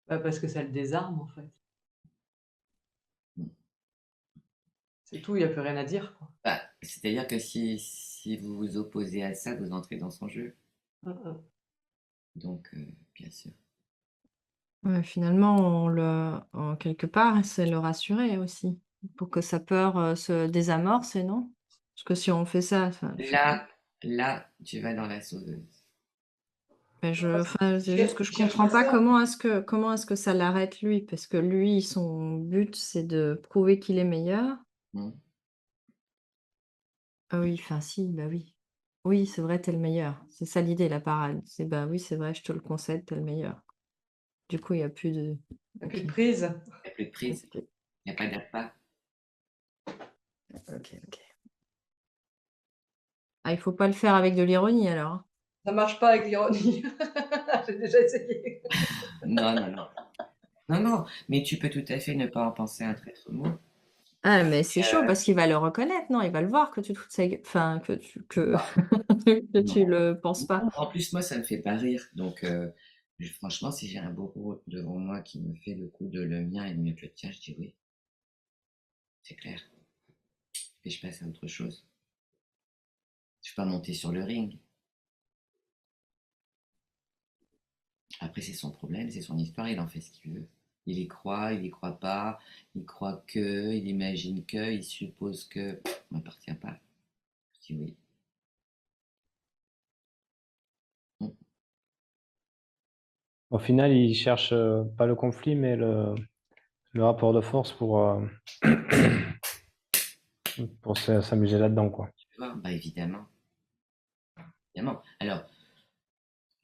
Bah, parce que ça le désarme en fait. C'est tout, il n'y a plus rien à dire, quoi. Bah, c'est-à-dire que si vous vous opposez à ça, vous entrez dans son jeu. Mm. Donc, bien sûr. Ouais, finalement, en quelque part, c'est le rassurer aussi, pour que sa peur se désamorce, et non? Parce que si on fait ça, enfin, Là, tu vas dans la sauveuse. ben Non, parce enfin, c'est juste que il je cherche comprends pas pas ça. comment est-ce que ça l'arrête lui, parce que lui, son but, c'est de prouver qu'il est meilleur. Hmm. Ah oui, enfin si, bah oui. Oui, c'est vrai, tu es le meilleur. C'est ça l'idée, la parade. C'est bah oui, c'est vrai, je te le concède, tu es le meilleur. Du coup, il y a plus de Il n'y a plus OK. de prise. Il n'y a plus de prise, OK, il n'y a pas d'appât. OK. Ah, il faut pas le faire avec de l'ironie alors, hein? Ça marche pas avec l'ironie. J'ai déjà essayé. Non, non, non. Non, non, mais tu peux tout à fait ne pas en penser un traître mot. Ah, mais c'est chaud Euh, parce qu'il va le reconnaître, non? Il va le voir que tu te fous de sa gueule, enfin que Bah, que tu non. le penses pas. Non, en plus, moi, ça me fait pas rire. Donc, franchement, si j'ai un bourreau devant moi qui me fait le coup de le mien est mieux que le tien, je dis oui, c'est clair. Et je passe à autre chose. Je suis pas monté sur le ring. Après, c'est son problème, c'est son histoire, il en fait ce qu'il veut. Il y croit pas, il croit que, il imagine que, il suppose que, m'appartient pas. Je dis oui. Mm. Au final, il cherche pas le conflit, mais le rapport de force pour pour s'amuser là-dedans, quoi. Tu vois, bah évidemment, évidemment. Alors,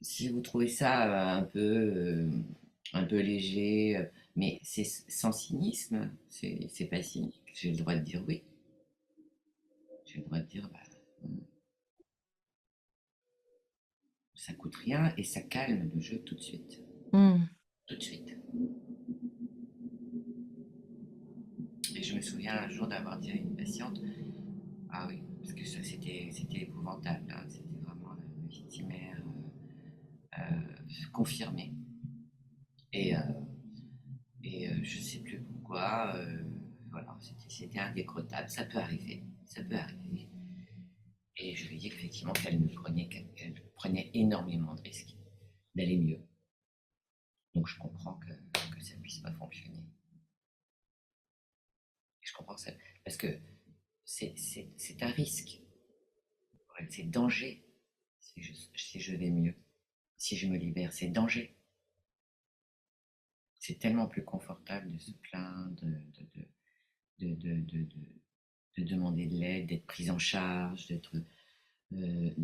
si vous trouvez ça un peu léger, mais c'est sans cynisme, c'est pas cynique. J'ai le droit de dire oui. J'ai le droit de dire, bah, ça coûte rien et ça calme le jeu tout de suite. Mm. Tout de suite. Et je me souviens un jour d'avoir dit à une patiente, ah oui, parce que ça c'était épouvantable, hein, c'était vraiment le victimaire confirmé. Et, euh, je ne sais plus pourquoi, voilà, c'était indécrottable, ça peut arriver, ça peut arriver. Et je lui ai dit qu'effectivement qu'elle prenait énormément de risques d'aller mieux. Donc je comprends que ça ne puisse pas fonctionner. Et je comprends ça, parce que c'est un risque, c'est danger si je vais mieux, si je me libère, c'est danger. C'est tellement plus confortable de se plaindre, de demander de l'aide, d'être prise en charge, euh,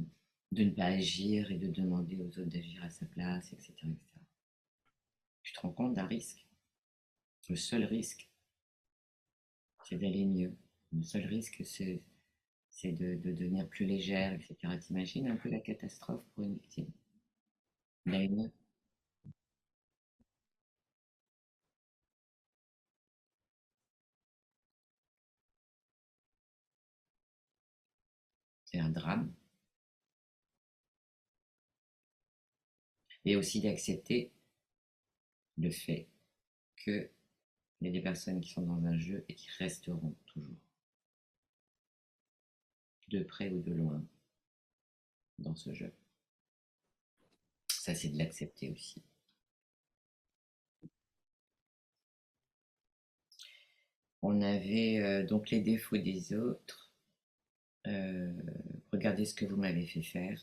de ne pas agir et de demander aux autres d'agir à sa place, etc., etc. Tu te rends compte d'un risque? Le seul risque, c'est d'aller mieux. Le seul risque, c'est de devenir plus légère, etc. T'imagines un peu la catastrophe pour une victime? D'aller mieux. C'est un drame. Et aussi d'accepter le fait qu'il y a des personnes qui sont dans un jeu et qui resteront toujours, de près ou de loin, dans ce jeu. Ça, c'est de l'accepter aussi. On avait donc les défauts des autres. Regardez ce que vous m'avez fait faire.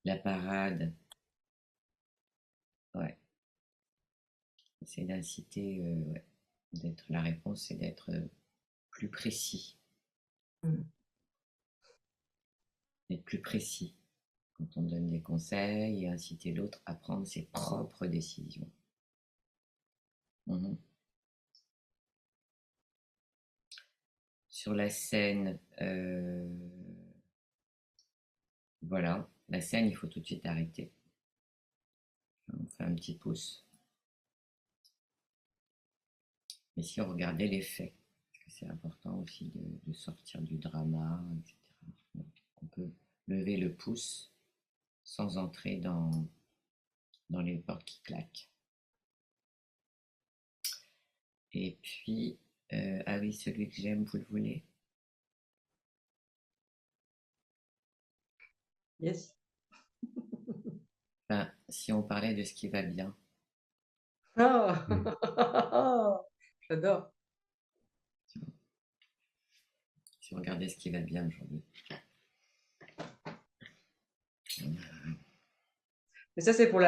La parade, ouais, c'est d'inciter, ouais, la réponse, c'est d'être plus précis. Mm. D'être plus précis quand on donne des conseils et inciter l'autre à prendre ses propres décisions. Mhm. Sur la scène, voilà, la scène, il faut tout de suite arrêter. On fait un petit pouce. Mais si on regardait les faits, parce que c'est important aussi de sortir du drama, etc. Donc, on peut lever le pouce sans entrer dans les portes qui claquent. Et puis, ah oui, celui que j'aime, vous le voulez? Yes. Ben, si on parlait de ce qui va bien. Ah Mm. J'adore. Si on regardait ce qui va bien aujourd'hui. Mais ça, c'est pour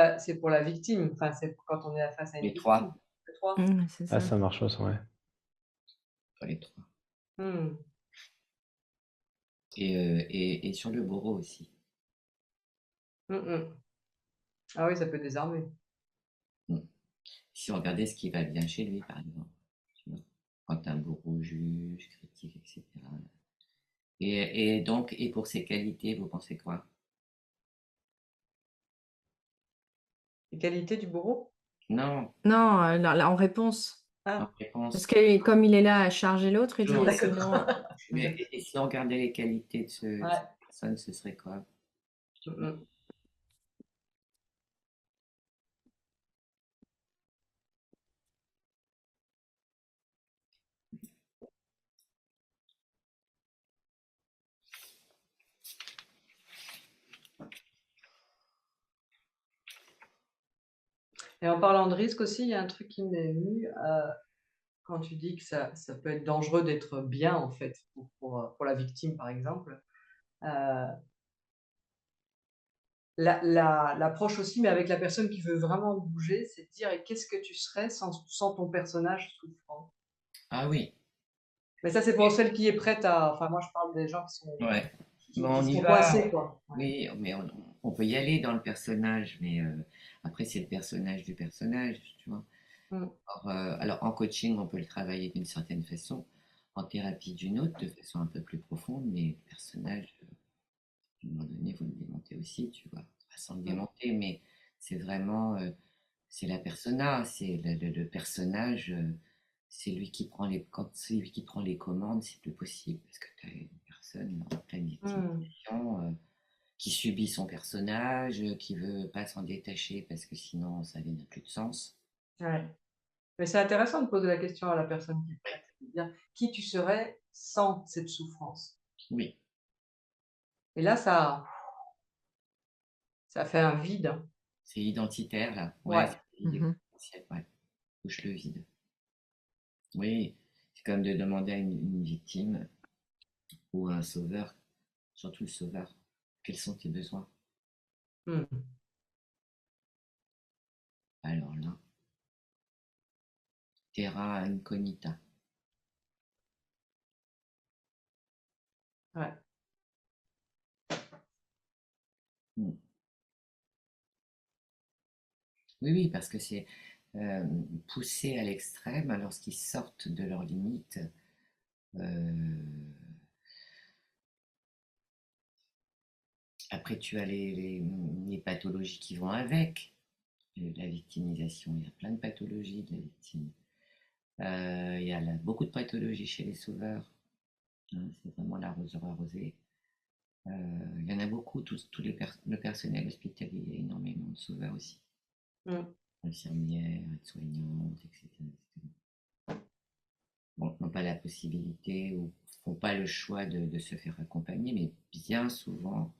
la victime. Enfin, c'est quand on est face à une Les victime. trois. Les trois. C'est Ah, ça. ça marche aussi, ouais. Pas les trois. Mm. Et sur le bourreau aussi. Mm, mm. Ah oui, ça peut désarmer. Si on regardait ce qui va bien chez lui, par exemple. Tu vois, quand un bourreau juge, critique, etc. Et donc, et pour ses qualités, vous pensez quoi? Les qualités du bourreau? Non, Non, là, en réponse. en Ah, Parce réponse. que comme il est là à charger l'autre, il dit Non, sinon. et si on regardait les qualités de cette ouais. personne, ce serait quoi? Mm, mm. Et en parlant de risque aussi, il y a un truc qui m'est venu quand tu dis que ça peut être dangereux d'être bien, en fait, pour la victime, par exemple. Euh, l'approche aussi, mais avec la personne qui veut vraiment bouger, c'est de dire et qu'est-ce que tu serais sans ton personnage souffrant? Ah oui, Mais ça, c'est pour celle qui est prête à. Enfin, moi, je parle des gens Ouais. qui, Bon, qui on y sont va. coincés, quoi. Ouais. Oui, mais on peut y aller dans le personnage, mais après, c'est le personnage du personnage, tu vois. Mm. Alors, en coaching, on peut le travailler d'une certaine façon, en thérapie d'une autre, de façon un peu plus profonde, mais le personnage, à un moment donné, vous le démontez aussi, tu vois. Pas sans le Mm. démonter, mais c'est vraiment, c'est la persona, c'est le personnage, c'est lui qui prend quand c'est lui qui prend les commandes, c'est plus possible, parce que tu as une personne en pleine Mm. victimisation, qui subit son personnage, qui veut pas s'en détacher parce que sinon ça n'a plus de sens. Ouais. Mais c'est intéressant de poser la question à la personne qui est prête. De dire qui tu serais sans cette souffrance. Oui, Et là, ça fait un vide. c'est identitaire là. Ouais, Ouais. c'est vide existentiel, ouais. Touche le vide. Oui, c'est comme de demander à une victime ou à un sauveur, surtout le sauveur, quels sont tes besoins. Mm. Alors là, terra incognita. Ouais. Mm. Oui, oui, parce que c'est poussé à l'extrême lorsqu'ils sortent de leurs limites. euh, Après, tu as les pathologies qui vont avec. La victimisation, il y a plein de pathologies de la victime. Il y a beaucoup de pathologies chez les sauveurs. Hein, c'est vraiment l'arroseur arrosé. Il y en a beaucoup, le personnel hospitalier, il y a énormément de sauveurs aussi. Mm. Infirmières, aides-soignantes, etc., etc. Bon, n'ont pas la possibilité ou font pas le choix de se faire accompagner, mais bien souvent,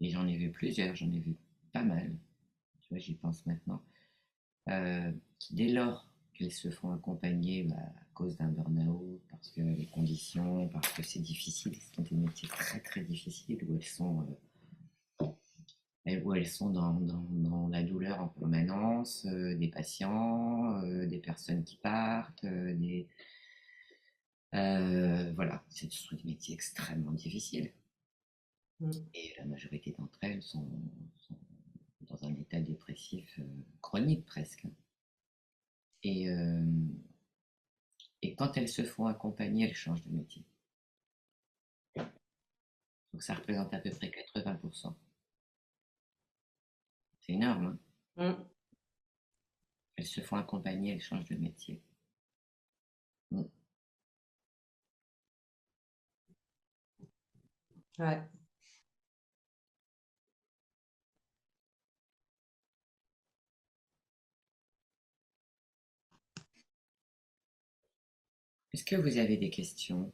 et j'en ai vu plusieurs, j'en ai vu pas mal, tu vois, j'y pense maintenant, qui dès lors qu'elles se font accompagner à cause d'un burn-out, parce que les conditions, parce que c'est difficile, ce sont des métiers très très difficiles où elles sont dans la douleur en permanence, des patients, des personnes qui partent, voilà, ce sont des métiers extrêmement difficiles. Mm. Et la majorité d'entre elles sont dans un état dépressif chronique presque. Et, euh, et quand elles se font accompagner, elles changent de métier. Donc ça représente à peu près 80%. C'est énorme, hein. Mm. Elles se font accompagner, elles changent de métier. Mm. Ouais. Est-ce que vous avez des questions?